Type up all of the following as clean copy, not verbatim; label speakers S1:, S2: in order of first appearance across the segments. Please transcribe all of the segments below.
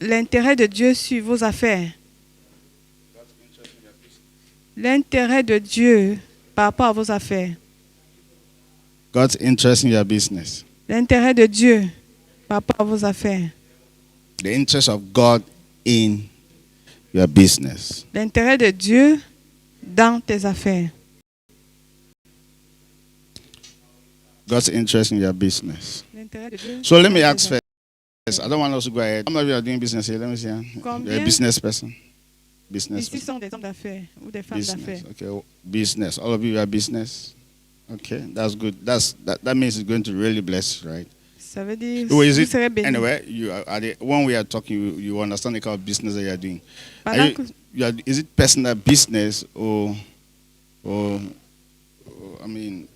S1: l'intérêt de Dieu sur vos affaires. L'intérêt de Dieu par rapport à vos affaires.
S2: God's interest in your business.
S1: L'intérêt de Dieu par rapport à vos affaires.
S2: The interest of God in your business.
S1: L'intérêt de Dieu dans tes affaires.
S2: God's interest in your business.
S1: L'intérêt de Dieu
S2: So let me
S1: dans
S2: ask
S1: tes
S2: first. I don't want us to go ahead. How many of you are doing business here? Let me see.
S1: Combien?
S2: You're a business person. Business
S1: Ici
S2: person.
S1: sont des hommes d'affaires ou des femmes d'affaires.
S2: Business. Okay. Business. All of you are business. Okay. That's good. That means it's going to really bless you, right?
S1: Ça veut dire
S2: Who is
S1: vous
S2: it?
S1: serez bénis.
S2: Anyway, when we are talking, you understand the kind of business that you are doing.
S1: Pendant que
S2: Is it personal business or I mean,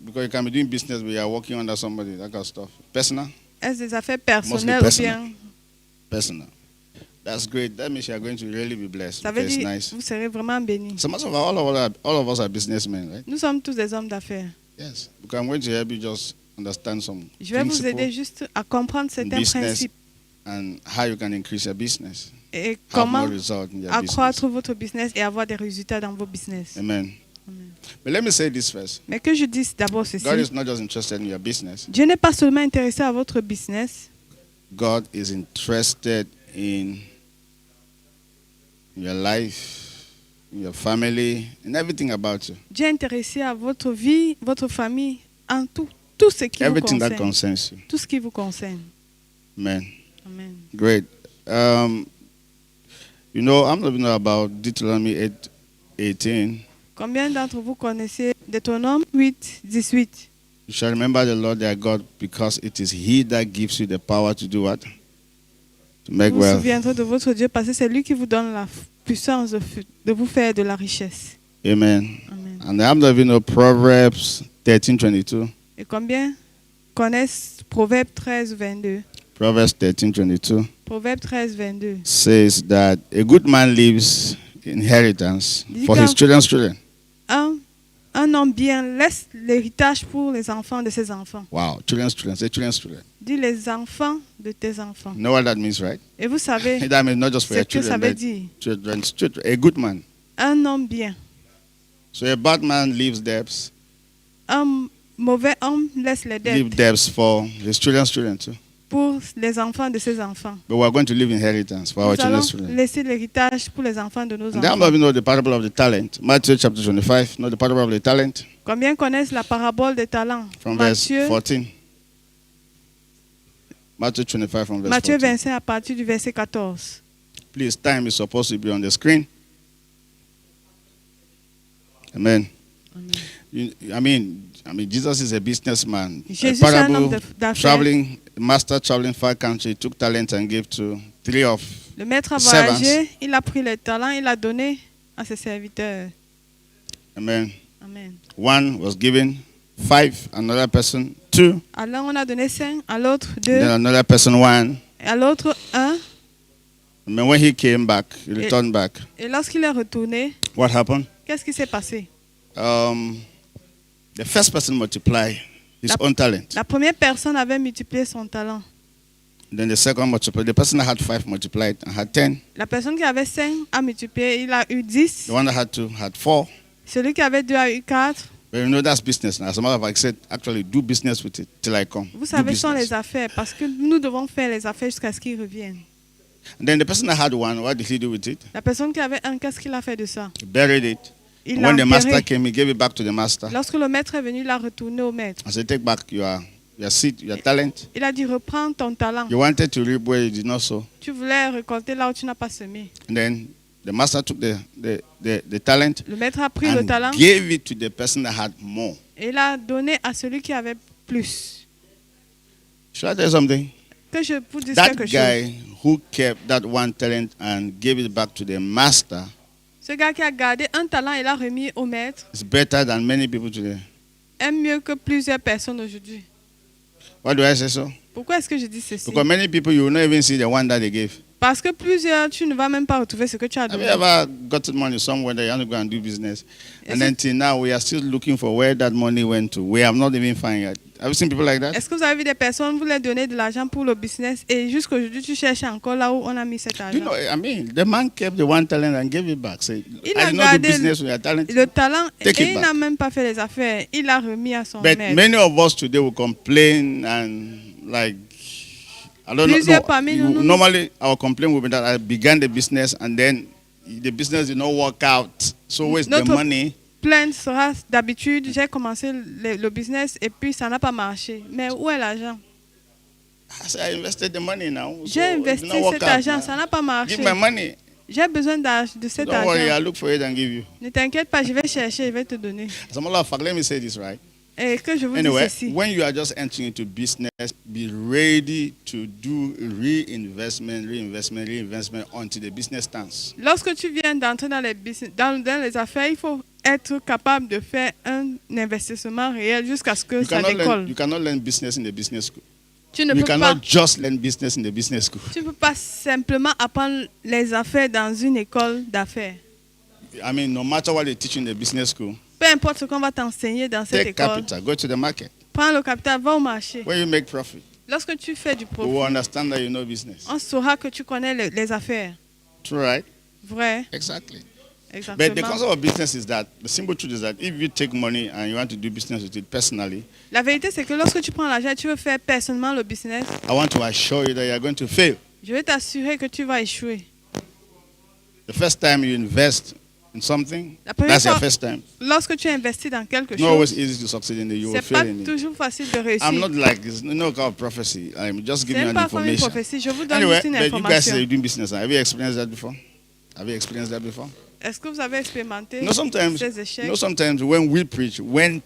S2: because you can be doing business where you are working under somebody, that kind of stuff. Personal?
S1: est-ce des affaires personnelles ou
S2: personal.
S1: bien
S2: Personal. That's great. That means you are going to really be blessed.
S1: ça veut
S2: Okay, it's
S1: dire
S2: nice.
S1: vous serez vraiment bénis.
S2: So most of all of us are businessmen, right?
S1: Nous sommes tous des hommes d'affaires.
S2: Yes. Because I'm going to help you just understand some
S1: Je vais vous aider
S2: principles
S1: juste à comprendre certains
S2: business
S1: principes
S2: and how you can increase your business.
S1: et
S2: Have
S1: comment
S2: more result in your business.
S1: accroître votre business et avoir des résultats dans vos business.
S2: Amen.
S1: Amen.
S2: But let me say this first.
S1: Mais que je dise d'abord ceci.
S2: God is not just interested in your business.
S1: Dieu n'est pas seulement intéressé à votre business.
S2: God is interested in your life, in your family, in everything about you.
S1: Dieu est intéressé à votre vie, votre famille, en tout ce qui vous
S2: Everything that
S1: concerne.
S2: concerns you.
S1: Tout ce qui vous concerne.
S2: Amen.
S1: Amen.
S2: Great. You know, I'm not know about Deuteronomy 8:18.
S1: Combien d'entre vous connaissez Deutéronome 8, 18?
S2: You shall remember the Lord their God, because it is He that gives you the power to do what? To make
S1: Vous vous
S2: wealth.
S1: souviendrez de votre Dieu parce que c'est lui qui vous donne la puissance de vous faire de la richesse.
S2: Amen.
S1: Amen.
S2: And I'm not know Proverbs 13:22.
S1: Et combien connaissent Proverbe 13, 22?
S2: Proverbs 13:22
S1: Proverbe 13, 22.
S2: says that a good man leaves inheritance
S1: Dis
S2: for
S1: que-
S2: his children's children.
S1: Un homme bien laisse l'héritage pour les enfants de ses enfants.
S2: Wow, children's children. Say children's children.
S1: Dis les enfants de tes enfants.
S2: You know what that means, right?
S1: Et vous savez
S2: That means not just for
S1: ce
S2: your
S1: que ça
S2: children,
S1: veut
S2: but
S1: dire.
S2: children's children. A good man.
S1: Un homme bien.
S2: So a bad man leaves debts,
S1: Un mauvais homme laisse les
S2: leave
S1: dettes
S2: debts for his children's children too.
S1: pour les enfants de ses enfants.
S2: But we're going to leave inheritance for our
S1: Nous allons
S2: children's children.
S1: laisser l'héritage pour les enfants de nos
S2: And then
S1: enfants.
S2: you know the parable of the talent. Matthew chapter 25. Know the parable of the talent
S1: Combien connaissent la parabole des talents?
S2: from verse
S1: Matthieu,
S2: 14. Matthew 25 from verse
S1: Matthieu
S2: 14.
S1: 25 à partir du verset 14.
S2: Please, time is supposed to be on the screen. Amen. I mean, Jesus is a businessman.
S1: Jésus,
S2: A
S1: c'est un homme
S2: parable,
S1: d'affaires.
S2: master traveling far country, took talent and gave to 3 of
S1: Le maître a
S2: servants.
S1: voyagé, il a pris les talents, il a donné à ses serviteurs.
S2: Amen.
S1: Amen.
S2: 1 was given, 5, another person 2,
S1: À l'un, on a donné 5, à l'autre 2,
S2: then another person 1.
S1: et à l'autre 1.
S2: And when he came back, he returned back.
S1: Et lorsqu'il est retourné,
S2: What happened?
S1: qu'est-ce qui s'est passé?
S2: The first person multiplied his own talent.
S1: La première personne avait multiplié son talent.
S2: Then the second multiplied. The person that had 5 multiplied and had 10.
S1: La personne qui avait 5 a multiplié, il a eu 10.
S2: The one that had 2 had 4.
S1: Celui qui avait 2 a eu 4.
S2: But you know that's business. Now, as a matter of fact, I said, actually, do business with it till I come.
S1: Vous
S2: Do
S1: savez, ce sont
S2: business.
S1: les affaires, parce que nous devons faire les affaires jusqu'à ce qu'ils reviennent.
S2: And then the person that had 1, what did he do with it?
S1: La personne qui avait 1, qu'est-ce qu'il a fait de ça?
S2: He buried it.
S1: Il
S2: And
S1: l'a
S2: when the master
S1: enterré.
S2: came, he gave it back to the master.
S1: Lorsque le maître est venu, il l'a retourné au maître.
S2: I said, take back your seed, your talent.
S1: Il a dit, reprends ton talent.
S2: You wanted to reap where you did not sow.
S1: Tu voulais récolter là où tu n'as pas semé.
S2: And then the master took the talent
S1: Le maître a pris le
S2: and
S1: talent
S2: gave it to the person that had more.
S1: et il a donné à celui qui avait plus.
S2: Should I tell you something?
S1: Que je vous dise
S2: That
S1: quelque chose.
S2: guy who kept that 1 talent and gave it back to the master
S1: Ce gars qui a gardé un talent et l'a remis au maître
S2: is better than many people today.
S1: est mieux que plusieurs personnes aujourd'hui.
S2: Why do I say so?
S1: Pourquoi est-ce que je dis ceci?
S2: Because many people, you will not even see the one that they gave.
S1: Parce que plusieurs, tu ne vas même pas retrouver ce que tu as
S2: Have you
S1: donné.
S2: ever gotten money somewhere that you want to go and do business?
S1: Yes,
S2: And then till now, we are still looking for where that money went to. We have not even found it. Have you seen people like that?
S1: Est-ce que vous avez vu des personnes, vous leur donnez de l'argent pour le business et jusqu'aujourd'hui, tu cherches encore là où on a mis cet
S2: You
S1: argent.
S2: know, I mean, the man kept the one talent and gave it back. Say,
S1: Il
S2: I
S1: a
S2: did not do
S1: gardé
S2: business with your talent.
S1: le talent
S2: Take it
S1: et il
S2: back.
S1: n'a même pas fait les affaires. Il l'a remis à son
S2: But
S1: maître.
S2: many of us today will complain and like, I don't
S1: Plusieurs
S2: know.
S1: parmi nous-
S2: Normally, our complaint will be that I began the business and then the business did not work out. So where's the
S1: Notre-
S2: money?
S1: Plainte sera d'habitude, j'ai commencé le business et puis ça n'a pas marché. Mais où est l'argent?
S2: I said, I invested the money now. So
S1: J'ai
S2: it did
S1: investi
S2: not work
S1: cet
S2: out
S1: argent,
S2: now.
S1: ça n'a pas marché.
S2: Give my money.
S1: J'ai besoin de cet
S2: Don't worry, I'll
S1: argent.
S2: look for it and give you.
S1: Ne t'inquiète pas, je vais chercher, je vais te donner.
S2: As a matter of fact, let me say this right.
S1: Et que je vous
S2: Anyway,
S1: dise ceci.
S2: when you are just entering into business, be ready to do reinvestment until the business stands.
S1: Lorsque tu viens d'entrer dans dans les affaires, il faut être capable de faire un investissement réel jusqu'à ce que
S2: You
S1: ça
S2: cannot,
S1: décolle.
S2: you cannot learn business in the business school.
S1: Tu ne
S2: You
S1: peux pas,
S2: cannot just learn business in the business school.
S1: tu peux pas simplement apprendre les affaires dans une école d'affaires.
S2: I mean, no matter what they teach in the business school,
S1: Peu importe ce qu'on va t'enseigner dans cette
S2: take
S1: école,
S2: capital, go to the market.
S1: prends le capital, va au marché.
S2: When you make profit,
S1: Lorsque tu fais du
S2: we will
S1: profit,
S2: understand that you know business.
S1: on saura que tu connais les affaires.
S2: True, right?
S1: Vrai,
S2: Exactly. But the
S1: exactement.
S2: concept of business is that the simple truth is that if you take money and you want to do business with it personally,
S1: La vérité, c'est que lorsque tu prends l'argent et tu veux faire personnellement le business,
S2: I want to assure you that you are going to fail.
S1: je vais t'assurer que tu vas échouer.
S2: The first time you invest in something,
S1: La première
S2: that's your
S1: fois,
S2: first time.
S1: lorsque tu investis dans quelque
S2: It's not always
S1: chose,
S2: easy to succeed in it. You will
S1: c'est pas
S2: fail in it.
S1: toujours facile de
S2: I'm not
S1: réussir.
S2: like it's no kind of prophecy. I'm just
S1: C'est
S2: giving you
S1: même
S2: an
S1: pas comme une
S2: information.
S1: prophétie. Je vous donne
S2: Anyway,
S1: juste une
S2: but you guys say
S1: information.
S2: you're doing business. Have you experienced that before? Have you experienced that before?
S1: Est-ce que vous avez expérimenté
S2: You know, sometimes,
S1: ces échecs?
S2: you know, sometimes when we preach, when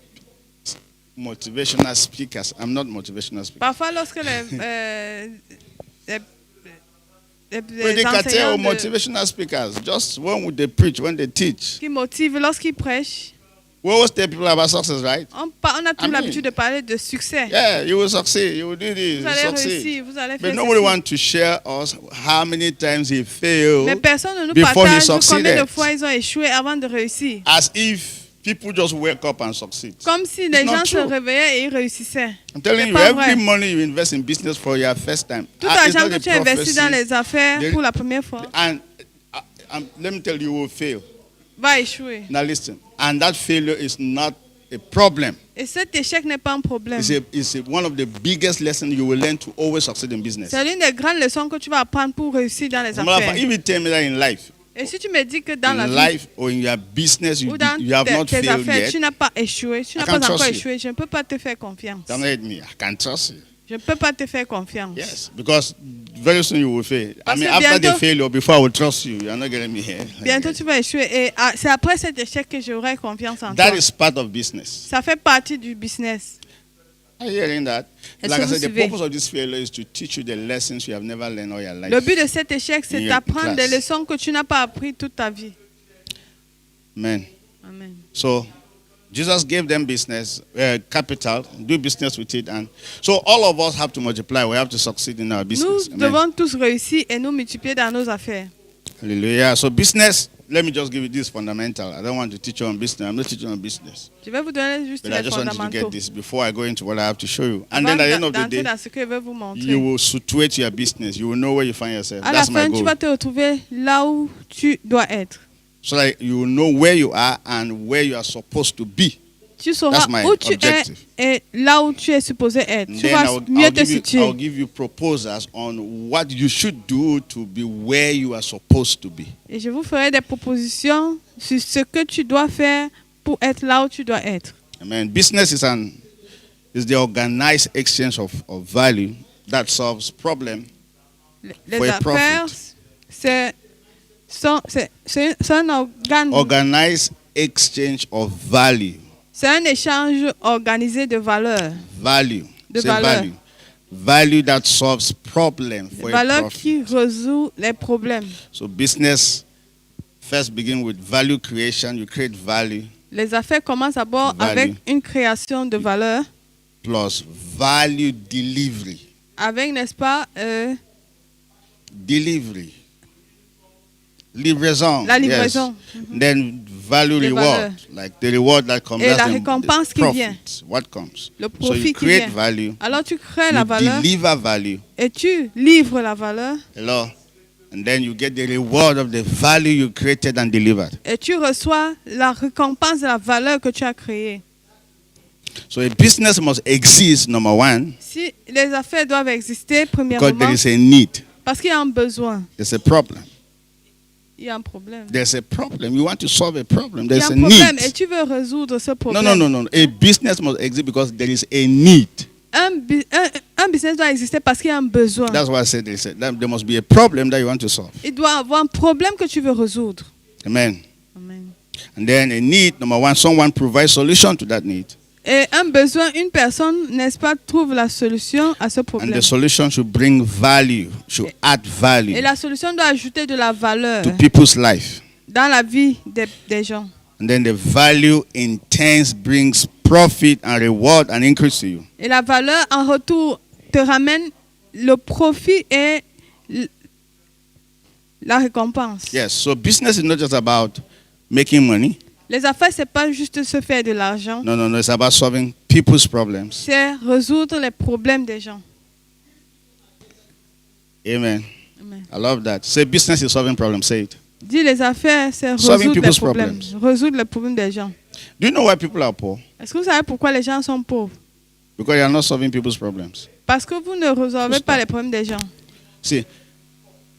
S2: motivational speakers, I'm not motivational speaker.
S1: Parfois, lorsque les
S2: Prédicateurs or
S1: enseignants
S2: motivational speakers, just when they preach, when they teach,
S1: qui motivent, lorsqu'ils prêchent,
S2: we always tell people about success, right?
S1: on a toujours
S2: Amen.
S1: l'habitude de parler de succès.
S2: Yeah, you will succeed. You will do this.
S1: Vous
S2: You
S1: allez
S2: succeed.
S1: réussir, vous allez
S2: But
S1: faire
S2: nobody
S1: ceci.
S2: wants to share us how many times he failed,
S1: Mais personne ne nous
S2: before he
S1: partage combien de
S2: succeeded.
S1: fois ils ont échoué avant de réussir.
S2: as if people just wake up and succeed.
S1: Comme si les
S2: not
S1: gens se
S2: true.
S1: réveillaient et ils réussissaient.
S2: I'm telling
S1: C'est
S2: you,
S1: pas
S2: every
S1: vrai.
S2: money you invest in business for your first time,
S1: Tout
S2: it's
S1: l'argent
S2: not
S1: que
S2: a
S1: tu investis dans
S2: prophecy,
S1: les affaires
S2: There-
S1: pour la première fois
S2: and let me tell you, you will fail.
S1: va échouer.
S2: Now listen, and that failure is not a problem.
S1: Et cet échec n'est pas un problème.
S2: It's one of the biggest lessons you will learn to always succeed in business.
S1: C'est l'une des grandes leçons que tu vas apprendre pour réussir dans les
S2: As a matter of fact,
S1: affaires.
S2: if you tell me that in life,
S1: Et si tu me dis que dans la
S2: in
S1: vie
S2: life or in your business,
S1: ou dans
S2: you have not
S1: tes
S2: failed
S1: affaires,
S2: yet,
S1: tu n'as pas échoué, tu
S2: I
S1: n'as
S2: can't
S1: pas encore
S2: trust you.
S1: échoué, je ne peux pas te faire confiance.
S2: don't hate me. I can trust you.
S1: Je ne peux pas te faire confiance.
S2: Yes, because very soon you will fail.
S1: Parce
S2: I mean,
S1: que
S2: after the
S1: bientôt-
S2: failure, before I will trust you, you're not getting me here.
S1: Bientôt tu vas échouer et c'est après cet échec que j'aurai confiance en
S2: That
S1: toi.
S2: is part of business.
S1: Ça fait partie du business.
S2: Are you hearing that?
S1: Est-ce
S2: Like
S1: que
S2: I
S1: vous
S2: said, the
S1: suivez?
S2: purpose of this failure is to teach you the lessons you have never learned all your life.
S1: Le but de cet échec, c'est
S2: In your
S1: d'apprendre des
S2: class.
S1: leçons que tu n'as pas apprises toute ta vie.
S2: Amen.
S1: Amen.
S2: So Jesus gave them business, capital, do business with it. And so all of us have to multiply. We have to succeed in our
S1: Nous
S2: business. Amen.
S1: devons tous réussir et nous multiplier dans nos affaires.
S2: Hallelujah. So business, let me just give you this fundamental. I don't want to teach you on business. I'm not teaching on business.
S1: Je vais vous donner juste
S2: But I
S1: les
S2: just want you to
S1: fondamentaux.
S2: get this before I go into what I have to show you. And
S1: Avant
S2: then at the end of the
S1: d'entrer
S2: day,
S1: dans ce que je vais vous montrer.
S2: you will situate your business. You will know where you find yourself.
S1: À la
S2: That's my
S1: fin, tu
S2: goal.
S1: vas te retrouver là où tu dois être.
S2: So that you will know where you are and where you are supposed to be.
S1: Tu sauras
S2: That's my
S1: où tu
S2: objective.
S1: es et là où tu es supposé être.
S2: And
S1: Tu
S2: then
S1: vas mieux te
S2: I'll
S1: situer.
S2: give you proposals on what you should do to be where you are supposed to be.
S1: Et je vous ferai des propositions sur ce que tu dois faire pour être là où tu dois être.
S2: Amen. Business is the organized exchange of value that solves problem.
S1: Les
S2: For a
S1: affaires,
S2: profit.
S1: c'est un organe.
S2: Organized exchange of value.
S1: C'est un échange organisé de valeurs.
S2: Value.
S1: De
S2: Say
S1: valeur.
S2: value. Value that solves problem
S1: Des
S2: for a
S1: valeurs
S2: profit.
S1: qui résout les problèmes.
S2: So business first begin with value creation. You create value
S1: Les affaires commencent d'abord
S2: Value.
S1: avec une création de valeur,
S2: plus value delivery.
S1: avec, n'est-ce pas,
S2: delivery, livraison.
S1: La livraison.
S2: Yes. Then value
S1: Les
S2: reward,
S1: valeurs.
S2: like the reward that comes.
S1: Et
S2: That's
S1: la
S2: the
S1: récompense qui
S2: profit,
S1: vient.
S2: what comes.
S1: Le
S2: So
S1: profit
S2: you
S1: qui
S2: create
S1: vient.
S2: value,
S1: Alors tu crées la
S2: you
S1: valeur
S2: deliver value,
S1: et tu livres la valeur
S2: hello, and then you get the reward of the value you created and delivered.
S1: et tu reçois la récompense de la valeur que tu as créée.
S2: So a business must exist, number one,
S1: Si les affaires doivent exister,
S2: because
S1: premièrement,
S2: there is a need.
S1: parce qu'il y a un besoin,
S2: There's a problem.
S1: il y a un problème.
S2: There's a problem. You want to solve a problem.
S1: Il y a
S2: There's
S1: un
S2: a
S1: problème et
S2: need.
S1: tu veux résoudre ce
S2: No,
S1: problème.
S2: no, no, no. A business must exist because there is a need.
S1: Un business doit exister parce qu'il y a un besoin.
S2: That's why I said there must be a problem that you want to solve.
S1: Il doit avoir un problème que tu veux résoudre.
S2: Amen.
S1: Amen.
S2: And then a need, number one, someone provides solution to that need.
S1: Et un besoin, une personne, n'est-ce pas, trouve la solution à ce
S2: And
S1: problème.
S2: the solution should bring value, should add
S1: Et
S2: value
S1: la solution doit ajouter de la valeur
S2: to people's life.
S1: dans la vie des gens.
S2: And then the value in turns brings profit and reward and increase to you.
S1: Et la valeur, en retour, te ramène le profit et la récompense.
S2: Yes, so business is not just about making money.
S1: Les affaires, c'est pas juste se faire de l'argent.
S2: No, no, no. It's about solving people's problems.
S1: C'est résoudre les problèmes des gens.
S2: Amen.
S1: Amen.
S2: I love that. Say business is solving problems. Say it.
S1: Dis les affaires, c'est
S2: Solving
S1: résoudre les
S2: people's
S1: problèmes.
S2: problems.
S1: Résoudre les problèmes des gens.
S2: Do you know why people are poor?
S1: Est-ce que vous savez pourquoi les gens sont pauvres?
S2: Because you are not solving people's problems.
S1: Parce que vous ne résolvez pas les problèmes des gens.
S2: See,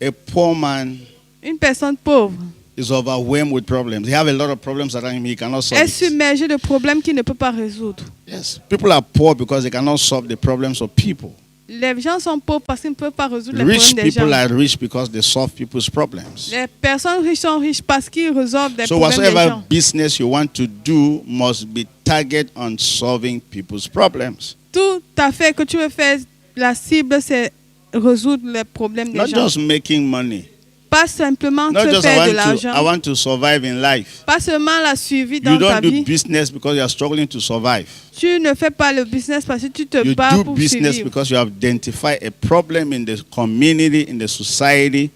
S2: a poor man
S1: Une personne pauvre
S2: is overwhelmed with problems. He has a lot of problems around him. He cannot solve
S1: est
S2: it.
S1: submergé de problèmes qu'il ne peut pas résoudre.
S2: Yes, people are poor because they cannot solve the problems of people.
S1: Les gens sont pauvres parce qu'ils ne peuvent pas résoudre les
S2: Rich
S1: problèmes des gens.
S2: people are rich because they solve people's problems.
S1: Les personnes riches sont riches parce qu'ils résolvent des
S2: So
S1: problèmes des
S2: whatsoever
S1: gens.
S2: business you want to do must be targeted on solving people's problems.
S1: Tout à fait que tu veux faire, la cible, c'est résoudre les problèmes des
S2: Not
S1: gens.
S2: just making money.
S1: Pas simplement
S2: Not
S1: te
S2: just
S1: faire de
S2: I
S1: l'argent.
S2: want to survive in life.
S1: Pas seulement la suivi
S2: You
S1: dans ta
S2: don't do
S1: vie.
S2: business because you are struggling to survive.
S1: Tu ne fais pas le business parce que tu te
S2: You
S1: bats
S2: do
S1: pour
S2: business
S1: survivre.
S2: because you have identified a problem in the community, in the society,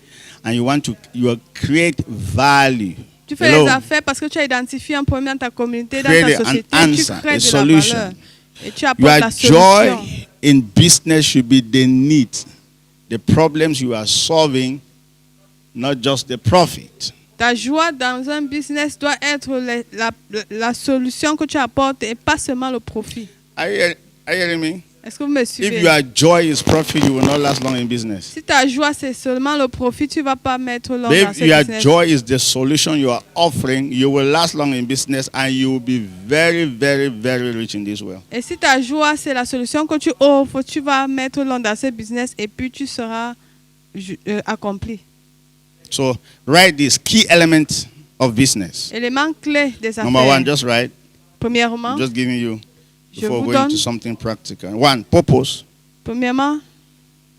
S2: and you create value.
S1: Tu fais
S2: Hello?
S1: les affaires parce que tu as identifié un problème dans ta communauté, dans
S2: Create
S1: ta
S2: an
S1: société. Tu
S2: answer,
S1: crées
S2: a
S1: de
S2: solution.
S1: la valeur. Et tu apportes la
S2: Your
S1: solution.
S2: joy in business should be the need, the problems you are solving, not just the profit.
S1: Ta joie dans un business doit être la solution que tu apportes et pas seulement le profit.
S2: Are you hearing me?
S1: Est-ce que vous me
S2: If
S1: suivez?
S2: your joy is profit, you will not last long in business.
S1: Si ta joie c'est seulement le profit, tu ne vas pas mettre long
S2: But
S1: dans
S2: if
S1: ce
S2: your
S1: business.
S2: joy is the solution you are offering, you will last long in business and you will be very, very, very rich in this world.
S1: Et si ta joie c'est la solution que tu offres, tu vas mettre long dans ce business et puis tu seras accompli.
S2: So write this key element of business.
S1: Élément clé des affaires.
S2: Number one, just write.
S1: Premièrement,
S2: I'm just giving you
S1: je
S2: before
S1: vous
S2: going
S1: donne,
S2: to something practical. One, purpose.
S1: premièrement,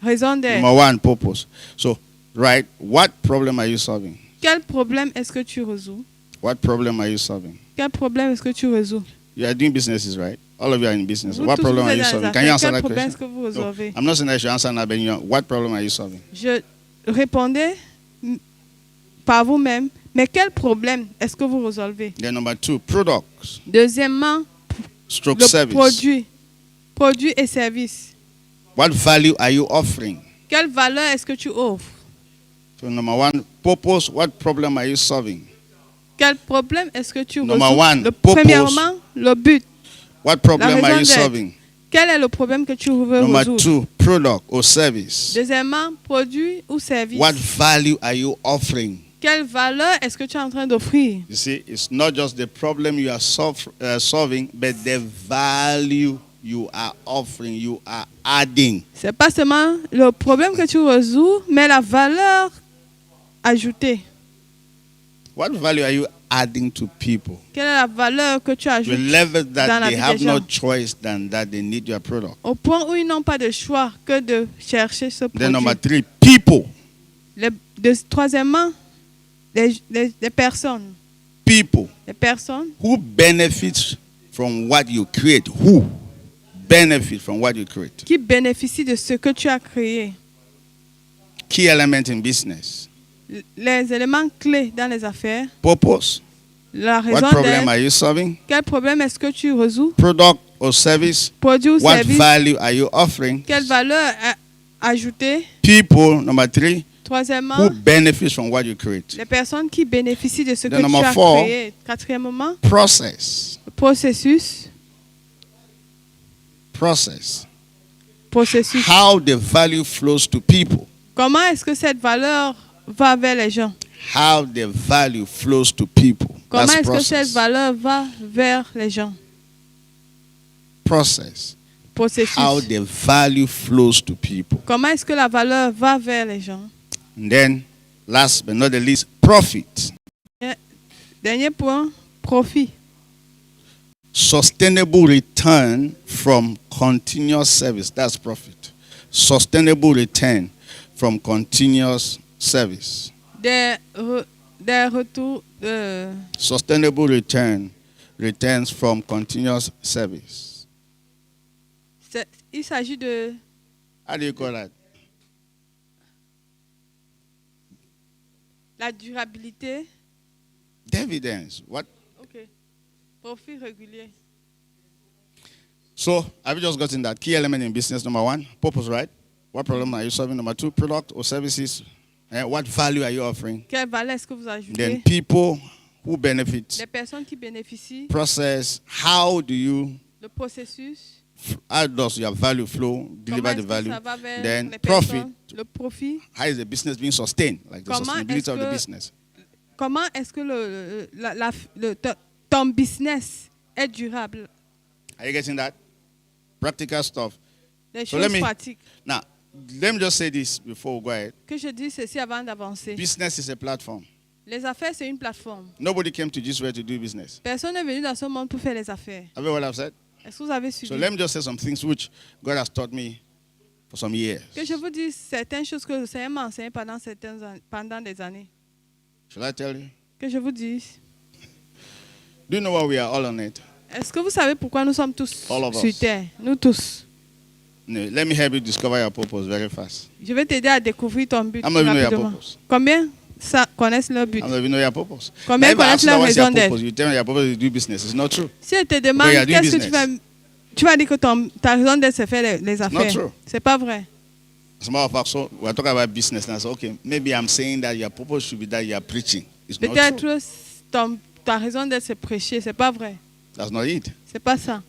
S1: raison d'être.
S2: Number one, purpose. So write, what problem are you solving?
S1: Quel problème est-ce que tu résous?
S2: What problem are you solving?
S1: Quel problème est-ce que tu résous?
S2: You are doing businesses, right? All of you are in business.
S1: Vous
S2: What
S1: tous,
S2: problem
S1: vous
S2: are
S1: êtes
S2: you
S1: dans les
S2: solving? Can
S1: affaires.
S2: you answer
S1: Quel
S2: that
S1: problème
S2: question?
S1: est-ce que vous résolvez?
S2: I'm not saying that you answer now, but what problem are you solving?
S1: Je répondais par vous-même, mais quel problème est-ce que vous résolvez?
S2: Then number two, products,
S1: Deuxièmement,
S2: stroke
S1: le
S2: service.
S1: produit et service.
S2: What value are you offering?
S1: Quelle valeur est-ce que tu offres?
S2: So number one, purpose, what problem are you solving?
S1: Quel problème est-ce que tu
S2: Number
S1: résous?
S2: one, purpose.
S1: Premièrement, le but.
S2: What problem
S1: raison
S2: are you
S1: d'être.
S2: solving?
S1: Quel est le problème que tu veux
S2: Number
S1: résoudre?
S2: two, product or service.
S1: Deuxièmement, produit ou service.
S2: What value are you offering?
S1: Quelle valeur est-ce que tu es en train d'offrir?
S2: You see, it's not just the problem you are solving, but the value you are offering, you are adding.
S1: C'est pas seulement le problème que tu résous, mais la valeur ajoutée.
S2: What value are you adding to people?
S1: Quelle est la valeur que tu
S2: To a
S1: ajoutes
S2: level
S1: dans
S2: that
S1: la
S2: they
S1: vie
S2: have
S1: des
S2: no
S1: gens?
S2: choice than that they need your product.
S1: Au point où ils n'ont pas de choix que de chercher ce
S2: Then number
S1: produit.
S2: three, people.
S1: Troisièmement, les personnes.
S2: People
S1: Les personnes
S2: who benefit from what you create. Who benefit from what you create.
S1: qui bénéficient de ce que tu as créé.
S2: key element in business.
S1: Les éléments clés dans les affaires.
S2: Purpose.
S1: La
S2: What
S1: raison
S2: problem
S1: d'être.
S2: are you solving?
S1: Quel problème est-ce que tu résous?
S2: Product or service.
S1: Produit ou
S2: What
S1: service.
S2: value are you offering?
S1: Quelle valeur ajoutée?
S2: People, number 3,
S1: Troisièmement,
S2: who benefits from what you create.
S1: les personnes qui bénéficient de ce que
S2: Then
S1: tu
S2: number
S1: as
S2: 4,
S1: créé. Quatrièmement,
S2: Process.
S1: le processus.
S2: Process.
S1: Processus.
S2: How the value flows to people.
S1: Comment est-ce que cette valeur va vers les gens?
S2: How the value flows to people.
S1: Comment
S2: That's
S1: est-ce que cette
S2: process.
S1: valeur va vers les gens?
S2: Process.
S1: Processus.
S2: How the value flows to people.
S1: Comment est-ce que la valeur va vers les gens?
S2: And then, last but not the least, profit.
S1: Dernier point, profit.
S2: Sustainable return from continuous service. That's profit. Sustainable return from continuous service.
S1: Des retours
S2: Sustainable returns from continuous service.
S1: il s'agit de
S2: How do you call that?
S1: la durabilité.
S2: Dividends. What?
S1: OK. Profit régulier.
S2: So, have you just gotten that? Key element in business, number 1, purpose, right? What problem are you solving? Number 2, product or services. What value are you offering?
S1: Quelle valeur est-ce que vous ajoutez?
S2: Then people who benefit.
S1: Les personnes qui bénéficient.
S2: Process. How do you,
S1: Le processus.
S2: how does your value flow, deliver
S1: Comment
S2: the
S1: est-ce que
S2: value?
S1: ça va vers
S2: Then
S1: les
S2: profit.
S1: personnes? Le profit.
S2: How is the business being sustained? Like the
S1: Comment
S2: sustainability
S1: est-ce
S2: of the
S1: que-
S2: business.
S1: Comment est-ce que ton business est durable?
S2: Are you getting that? Practical stuff.
S1: Les
S2: So
S1: choses
S2: let me-
S1: pratiques.
S2: Now, let me just say this before we go ahead.
S1: Que je dis ceci avant d'avancer.
S2: Business is a platform.
S1: Les affaires, c'est une plateforme.
S2: Nobody came to Jesus to do business.
S1: Personne n'est venu dans ce monde pour faire les affaires.
S2: Have you heard what I've said?
S1: Est-ce que vous avez suivi?
S2: So let me just say some things which God has taught me for some years.
S1: Que je vous dise certaines choses que le Seigneur m'a enseignées pendant des années.
S2: Shall I tell you?
S1: Que je vous dise.
S2: Do you know why we are all on it?
S1: Est-ce que vous savez pourquoi nous sommes tous
S2: All of
S1: sur
S2: us.
S1: terre? Nous tous.
S2: No, let me help you discover your purpose very fast.
S1: Je vais t'aider à découvrir ton but
S2: How many of you know your
S1: rapidement.
S2: purpose?
S1: Combien connaissent leur but?
S2: How many of you know your purpose?
S1: Combien
S2: Now, if I ask
S1: connaissent
S2: you
S1: leur
S2: what's your
S1: raison d'être?
S2: purpose, you tell me your purpose is to do business. It's not true.
S1: Si elle te demande
S2: Okay, you are doing
S1: qu'est-ce que tu vas dire que ta raison d'être c'est faire les affaires.
S2: true.
S1: C'est pas vrai.
S2: As a matter of fact, so we're talking about business now. So, okay, maybe I'm saying that your purpose should be that you are preaching. It's not true.
S1: Peut-être ta raison d'être c'est prêcher. C'est pas vrai.
S2: That's not it.
S1: C'est pas ça.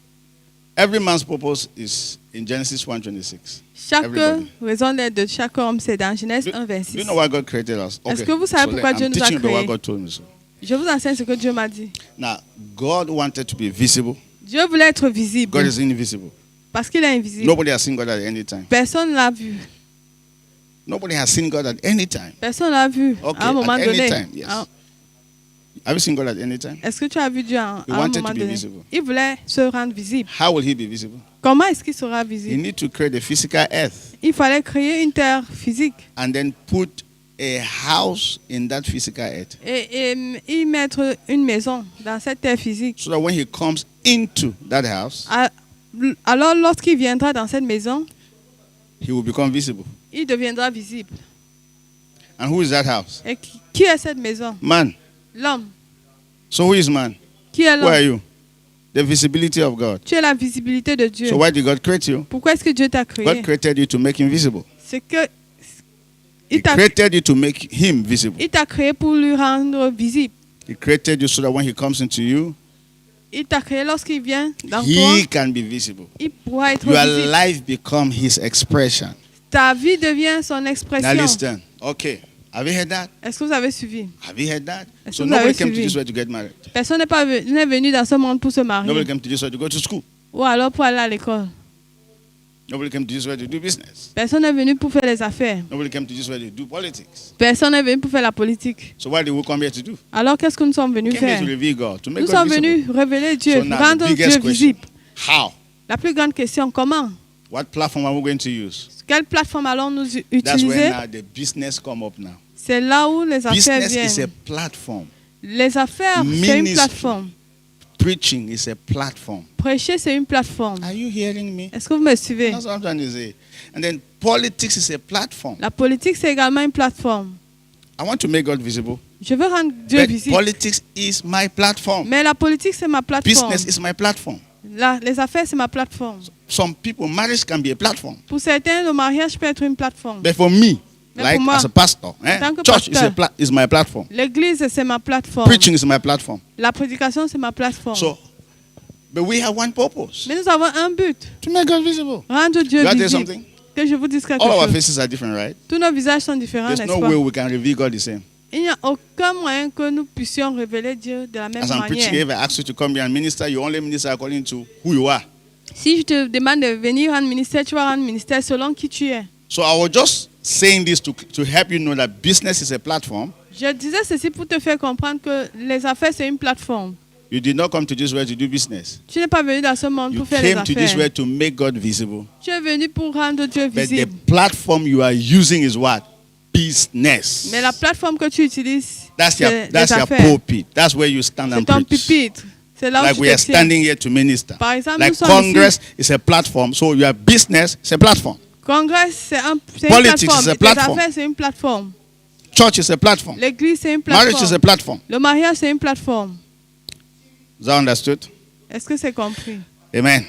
S2: Every man's purpose is in Genesis 1:26.
S1: Chaque
S2: Everybody.
S1: raison d'être de chaque homme, c'est dans Genèse
S2: Do
S1: 1:26.
S2: you know why God created us?
S1: Est-ce que vous savez pourquoi Dieu
S2: I'm
S1: nous a
S2: teaching you about what
S1: créés?
S2: God told me so.
S1: Je vous enseigne ce que Dieu m'a dit.
S2: Now, God wanted to be visible.
S1: Dieu voulait être visible
S2: God is invisible.
S1: parce qu'il est invisible.
S2: Nobody has seen God at any time.
S1: Personne ne l'a vu.
S2: Nobody has seen God at any time.
S1: Personne ne l'a vu
S2: Okay,
S1: à un moment
S2: at
S1: donné.
S2: any time, yes.
S1: Ah,
S2: Have you seen God at any time?
S1: Est-ce que tu as vu Dieu à
S2: He
S1: un
S2: wanted
S1: moment
S2: to be
S1: donné?
S2: visible.
S1: Il voulait se rendre visible.
S2: How will he be visible?
S1: Comment est-ce qu'il sera
S2: You
S1: visible?
S2: need to create a physical earth
S1: Il fallait créer une terre physique
S2: and then put a house in that physical earth.
S1: et y mettre une maison dans cette terre physique.
S2: So that when he comes into that house,
S1: Alors lorsqu'il viendra dans cette maison,
S2: he will become visible.
S1: il deviendra visible.
S2: And who is that house?
S1: Et qui est cette maison?
S2: Man.
S1: L'homme.
S2: So who is man?
S1: Qui est
S2: Who are
S1: l'homme?
S2: you? The visibility of God.
S1: Tu es la visibilité de Dieu.
S2: So why did God create you?
S1: Pourquoi est-ce que Dieu t'a créé?
S2: God created you to make him visible.
S1: C'est que
S2: He
S1: il t'a
S2: created you to make him visible.
S1: il t'a créé pour lui rendre visible.
S2: He created you so that when he comes into you,
S1: Il t'a créé lorsqu'il vient dans toi,
S2: he can be visible.
S1: il pourra être
S2: Your
S1: visible.
S2: life become his expression.
S1: Ta vie devient son
S2: Now
S1: expression.
S2: listen. Okay. Have you heard that?
S1: Est-ce que vous avez suivi?
S2: Have you heard that?
S1: Est-ce
S2: So
S1: que vous avez
S2: nobody came to
S1: suivi?
S2: this way to get married.
S1: Personne n'est venu dans ce monde pour se marier
S2: Nobody came to this way to go to school.
S1: ou alors pour aller à l'école.
S2: Nobody came to this way to do business.
S1: Personne n'est venu pour faire les affaires.
S2: Nobody came to this way to do politics.
S1: Personne n'est venu pour faire la politique.
S2: So what did we come here to do?
S1: Alors qu'est-ce que nous sommes venus
S2: We came here
S1: faire?
S2: to reveal God, to make
S1: Nous
S2: God
S1: sommes
S2: visible.
S1: venus révéler Dieu,
S2: So now the
S1: rendre
S2: biggest
S1: Dieu
S2: question,
S1: visible.
S2: how?
S1: La plus grande question, comment?
S2: What platform are we going to use?
S1: Quelle plateforme allons-nous
S2: That's
S1: utiliser?
S2: when now the business come up now.
S1: C'est là où les affaires
S2: Business is a
S1: viennent.
S2: platform.
S1: Les affaires, c'est une
S2: Ministry.
S1: plateforme.
S2: Preaching is a platform.
S1: Prêcher, c'est une plateforme.
S2: Are you hearing me?
S1: Est-ce que vous me suivez?
S2: That's what I'm trying to say. And then Politics is a platform.
S1: La politique, c'est également une plateforme.
S2: I want to make God visible.
S1: Je veux rendre Dieu
S2: But
S1: visible.
S2: politics is my platform.
S1: Mais la politique, c'est ma plateforme.
S2: Business is my platform.
S1: Les affaires, c'est ma plateforme.
S2: Some people, marriage can be a platform.
S1: Pour certains, le mariage peut être une plateforme.
S2: But for me,
S1: Mais
S2: like
S1: pour moi,
S2: as a pastor,
S1: tant que
S2: church
S1: pasteur,
S2: is my platform.
S1: L'église, c'est ma plateforme.
S2: Preaching is my platform.
S1: La prédication, c'est ma plateforme.
S2: So, but we have one purpose.
S1: Mais nous avons un but.
S2: To make God visible.
S1: Rendre Dieu
S2: You want to tell
S1: visible.
S2: something?
S1: Que je vous dise quelque
S2: All our
S1: chose.
S2: faces are different, right?
S1: Tous nos visages sont différents,
S2: There's
S1: n'est-ce
S2: no
S1: pas?
S2: way we can reveal God the same.
S1: Il n'y a aucun moyen que nous puissions révéler Dieu de la même
S2: As I'm preaching,
S1: manière.
S2: if I ask you to come here and minister, you only minister according to who you are.
S1: Si je te demande de venir rendre ministère, tu vas rendre ministère selon qui tu es.
S2: So I was just saying this to help you know that business is a platform.
S1: Je disais ceci pour te faire comprendre que les affaires, c'est une plateforme.
S2: You did not come to this world to do business.
S1: Tu n'es pas venu dans ce monde
S2: You
S1: pour faire les
S2: came to this
S1: affaires.
S2: world to make God visible.
S1: Tu es venu pour rendre Dieu
S2: But the
S1: visible.
S2: platform you are using is what? Business.
S1: Mais la plateforme que tu utilises,
S2: That's
S1: c'est
S2: your
S1: les
S2: pulpit. That's where you stand
S1: C'est
S2: and
S1: ton
S2: preach.
S1: pupitre. C'est là où
S2: Like
S1: tu
S2: we are
S1: te tiens.
S2: standing here to minister.
S1: Par exemple,
S2: Like
S1: nous sommes
S2: Congress is a platform. So your business is a platform.
S1: Congrès, c'est une
S2: Politics
S1: plateforme.
S2: is a
S1: Et tes
S2: platform.
S1: affaires, c'est une plateforme.
S2: Church is a platform.
S1: L'église, c'est une
S2: Marriage is
S1: plateforme.
S2: a platform.
S1: Le mariage, c'est une plateforme.
S2: Is that understood?
S1: Est-ce que c'est compris?
S2: Amen.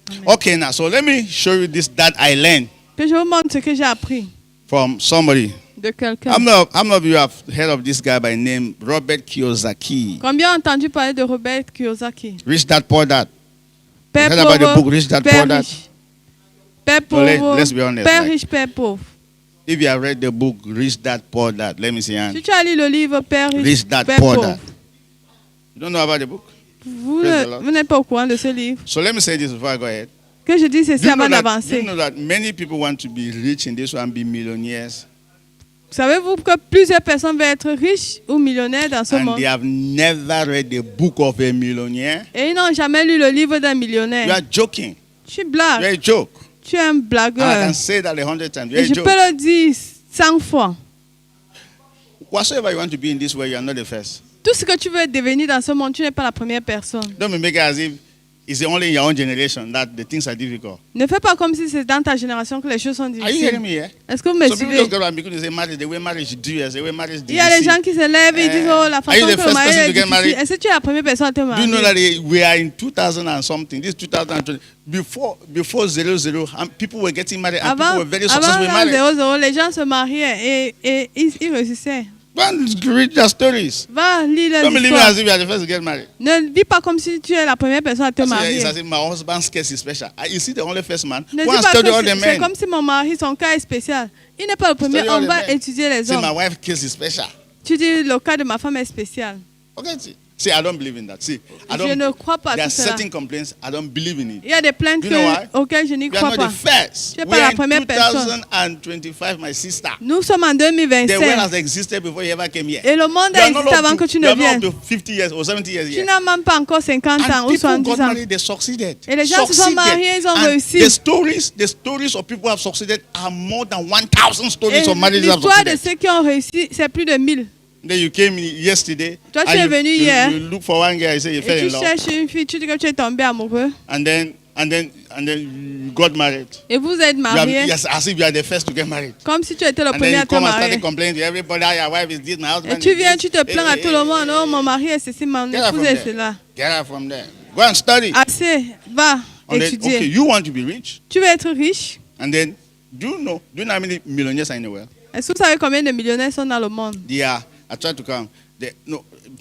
S1: Amen.
S2: Okay, now, so let me show you this that I learned
S1: Que je vous montre ce que j'ai appris
S2: from somebody.
S1: de quelqu'un.
S2: How many of you have heard of this guy by name Robert Kiyosaki?
S1: Combien ont entendu parler de Robert Kiyosaki?
S2: Rich Dad Poor Dad.
S1: Père
S2: heard about the
S1: pauvre,
S2: book Rich Dad,
S1: père
S2: Poor Dad?
S1: riche. Père
S2: So
S1: pauvre,
S2: let's be honest,
S1: père
S2: like-
S1: riche, père pauvre.
S2: If you have read the book Rich Dad Poor Dad, let me see your hand.
S1: Si tu as lu le livre Père riche,
S2: Rich Dad
S1: père
S2: Poor
S1: pauvre,
S2: Dad. You don't know about the book?
S1: vous
S2: Praise the Lord.
S1: vous n'êtes pas au courant de ce livre.
S2: So let me say this before I go ahead.
S1: Que je dis ceci
S2: Do you
S1: avant
S2: know that,
S1: d'avancer.
S2: many people want to be rich in this one, be millionaires,
S1: Savez-vous que plusieurs personnes veulent être riches ou millionnaires dans ce
S2: and
S1: monde?
S2: they have never read the book of a millionaire?
S1: Et ils n'ont jamais lu le livre d'un
S2: You
S1: millionnaire.
S2: are joking.
S1: Tu
S2: You
S1: blagues.
S2: are a joke.
S1: Tu es un
S2: And I
S1: blagueur.
S2: can say that 100 times. You
S1: Et
S2: are a
S1: je
S2: joke.
S1: peux le dire 100 fois.
S2: Whatsoever you want to be in this world, you are not the first.
S1: Tout ce que tu veux devenir dans ce monde, tu n'es pas la première personne.
S2: Don't make it as if it's only in your own generation that the things are difficult.
S1: Ne fais pas comme si c'est dans ta génération que les choses sont
S2: Are you hearing
S1: difficiles.
S2: me here?
S1: Est-ce que vous me
S2: Some people
S1: suivez?
S2: just go around because they say marriage, the way marriage is due, the way marriage
S1: Il y a des gens qui se lèvent et ils disent oh la
S2: Are
S1: façon
S2: you the
S1: que le
S2: first
S1: mariage
S2: person
S1: est
S2: to get married?
S1: difficile. Est-ce que tu es la première personne à te
S2: Do you know
S1: marier?
S2: that we are in 2000 and something? This 2020. Before 00, people were getting married and people
S1: Avant
S2: were very successful in
S1: l'an
S2: marriage.
S1: 00, les gens se mariaient et ils réussissaient.
S2: Go and read their stories.
S1: Va lire
S2: Don't
S1: les
S2: believe me
S1: histoires.
S2: as if you are the first to get married.
S1: Ne vis pas comme si tu es la première personne à te marier.
S2: It's as if my husband's case is special. You see the only first man.
S1: Ne
S2: Go
S1: dis
S2: and
S1: pas
S2: study all
S1: que
S2: the
S1: c'est
S2: men.
S1: comme si mon mari, son cas est spécial. Il n'est pas le premier,
S2: Study all
S1: on
S2: the
S1: va
S2: men.
S1: étudier les
S2: See, my
S1: hommes.
S2: wife's case is special.
S1: Tu dis le cas de ma femme est spécial.
S2: Okay, see, I don't believe in that. See, I
S1: Je
S2: don't.
S1: ne crois pas à
S2: There are
S1: tout cela.
S2: certain complaints I don't believe in it.
S1: Il y a des plaintes
S2: You know why?
S1: auxquelles je n'y
S2: We are
S1: crois
S2: not
S1: pas.
S2: the first.
S1: Tu n'es
S2: We
S1: pas
S2: are
S1: la
S2: in
S1: première personne.
S2: 2025, my sister.
S1: Nous sommes en
S2: The world
S1: 2025
S2: has existed before you ever came here.
S1: et le monde
S2: You
S1: a
S2: are not
S1: existé avant que tu
S2: you
S1: ne
S2: are not
S1: viennes.
S2: up to 50 years or 70 years
S1: Tu
S2: here.
S1: n'as même pas encore 50 ans
S2: And
S1: ou
S2: people
S1: 70
S2: got
S1: ans.
S2: married, they succeeded.
S1: Et les gens se sont mariés, ils ont
S2: And
S1: réussi.
S2: the stories of people who have succeeded are more than 1,000 stories
S1: Et
S2: of marriages that have
S1: l'histoire de
S2: succeeded.
S1: ceux qui ont réussi, c'est plus de 1000.
S2: Then you came yesterday.
S1: Toi, tu
S2: and
S1: es
S2: you-
S1: venu
S2: you-
S1: hier.
S2: You look for one guy, you say you fell
S1: Et
S2: in
S1: tu
S2: love.
S1: cherches une fille, tu dis que tu es tombé amoureux.
S2: And then you got married.
S1: Et vous êtes mariés
S2: Yes, as if you are the first to get married.
S1: comme si tu étais le
S2: And then
S1: premier
S2: you
S1: à te
S2: come and
S1: marier.
S2: start complaining to everybody, how your wife is this, my husband
S1: Et tu
S2: is
S1: viens,
S2: this.
S1: tu te plains à tout le monde. Oh, mon mari est ceci, mon
S2: Get out
S1: épouse
S2: from
S1: est
S2: there.
S1: cela.
S2: Get out from there. Go and study.
S1: Assez, va
S2: And then,
S1: étudier.
S2: okay, you want to be rich.
S1: Tu veux être riche?
S2: And then, do you know how many millionaires are in the world?
S1: Est-ce que vous savez combien de millionnaires sont dans le monde?
S2: They are, I tried to count.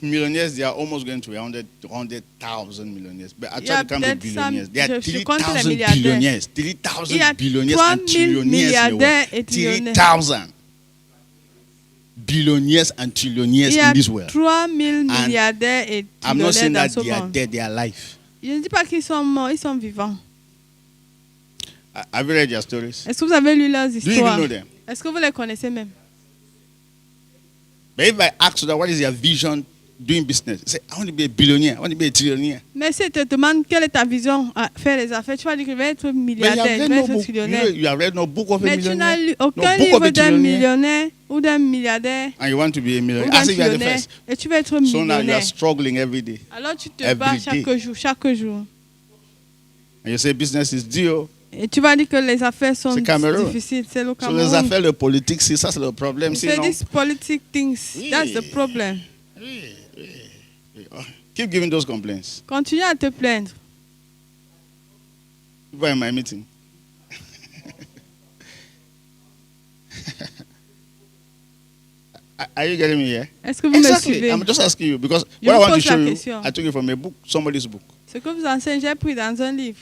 S2: Millionaires, they are almost going to 100,000 millionaires. But I
S1: Il y a
S2: tried to count the
S1: peut-être
S2: billionaires. There are
S1: je compte les
S2: 3,000
S1: milliardaires.
S2: billionaires.
S1: Il y
S2: 3,000
S1: a
S2: billionaires
S1: 3
S2: and
S1: 000
S2: trillionaires in the
S1: milliardaires et
S2: world.
S1: trillionnaires.
S2: 3,000 billionaires and trillionaires
S1: Il y a
S2: in this world.
S1: 3 000 milliardaires et
S2: I'm not
S1: trillionnaires
S2: saying
S1: dans
S2: that
S1: ce
S2: they are
S1: monde.
S2: dead, they are alive.
S1: Je ne dis pas qu'ils sont morts, ils sont vivants.
S2: Have you read their stories?
S1: Est-ce que vous avez lu leurs
S2: Do you even
S1: histoires?
S2: know them?
S1: Est-ce que vous les connaissez même?
S2: But if I ask you that, what is their vision doing business? Say, I want to be a billionaire. I want to be a trillionaire.
S1: Mais si tu te demandes quelle est ta vision à faire les affaires, tu vas dire que je vais être
S2: But you
S1: milliardaire,
S2: have
S1: je
S2: read
S1: vais
S2: no
S1: être
S2: book.
S1: trillionnaire.
S2: You have read no book of a
S1: Mais tu n'as
S2: millionaire.
S1: lu aucun
S2: book of
S1: livre
S2: a
S1: d'un
S2: trillionaire.
S1: millionnaire ou d'un milliardaire
S2: And you want to be a
S1: ou
S2: millionaire.
S1: d'un
S2: As if you are the
S1: trillionnaire
S2: first.
S1: et tu vas être
S2: So now you
S1: millionnaire.
S2: are struggling every day.
S1: Alors tu te
S2: Every
S1: bats
S2: day.
S1: chaque jour.
S2: And you say business is due.
S1: Et tu vas dire que les affaires sont
S2: C'est Cameroun.
S1: difficiles. C'est le
S2: So les
S1: Cameroun.
S2: affaires, le politique, c'est ça, c'est le problème.
S1: You say
S2: Sinon,
S1: these politic things,
S2: Oui.
S1: that's the problem.
S2: keep giving those complaints.
S1: Continue à te plaindre.
S2: People are in my meeting. Are you getting me here?
S1: Est-ce que vous me
S2: Exactly.
S1: suivez?
S2: I'm just asking you because
S1: Je
S2: what I
S1: vous
S2: want to
S1: pose la
S2: show you,
S1: question.
S2: I took it from a book, somebody's book.
S1: Ce que vous enseignez, j'ai pris dans un livre.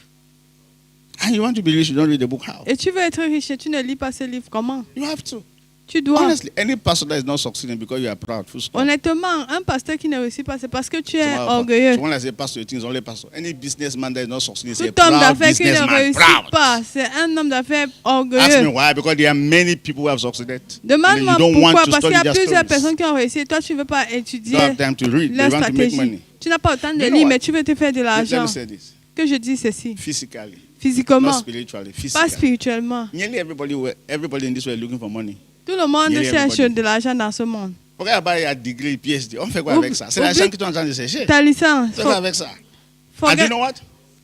S2: And you want to be rich, you don't read the book. How?
S1: Et tu veux être riche et tu ne lis pas ce livre. Comment?
S2: You have to.
S1: Tu dois.
S2: Honestly, any pastor that is not succeeding because you are proud, full stop.
S1: Honnêtement, un pasteur qui ne réussit pas, c'est parce que tu es
S2: Someone
S1: orgueilleux.
S2: I say pastor, you think it's only pastor. Any businessman that is not succeeding is a
S1: Tout homme
S2: proud
S1: d'affaires qui ne
S2: businessman.
S1: réussit
S2: Proud.
S1: pas, c'est un homme d'affaires
S2: Ask me
S1: orgueilleux.
S2: why? Because there are many people who have succeeded. And
S1: Demande-moi
S2: you don't
S1: pourquoi,
S2: want to
S1: parce qu'il y
S2: study
S1: a
S2: their
S1: plusieurs
S2: stories.
S1: personnes qui ont réussi et toi tu ne veux pas
S2: You
S1: étudier
S2: don't have time to read.
S1: leur
S2: You want to make
S1: stratégie.
S2: money.
S1: Tu n'as pas autant de
S2: You know
S1: lire,
S2: what?
S1: mais tu veux te faire de
S2: Let
S1: l'argent.
S2: me say this.
S1: Que je dis ceci,
S2: Physically, not
S1: physiquement,
S2: spiritually.
S1: pas
S2: Physically.
S1: spirituellement.
S2: Nearly everybody in this world looking for money.
S1: Tout le monde
S2: Nearly
S1: cherche
S2: everybody.
S1: de l'argent dans ce monde.
S2: Forget about your degree, PhD. On fait quoi
S1: Oublie-
S2: avec ça? C'est l'argent
S1: oublie
S2: que tu es en train de chercher.
S1: Ta licence,
S2: C'est quoi avec ça? And you
S1: forget-
S2: know what?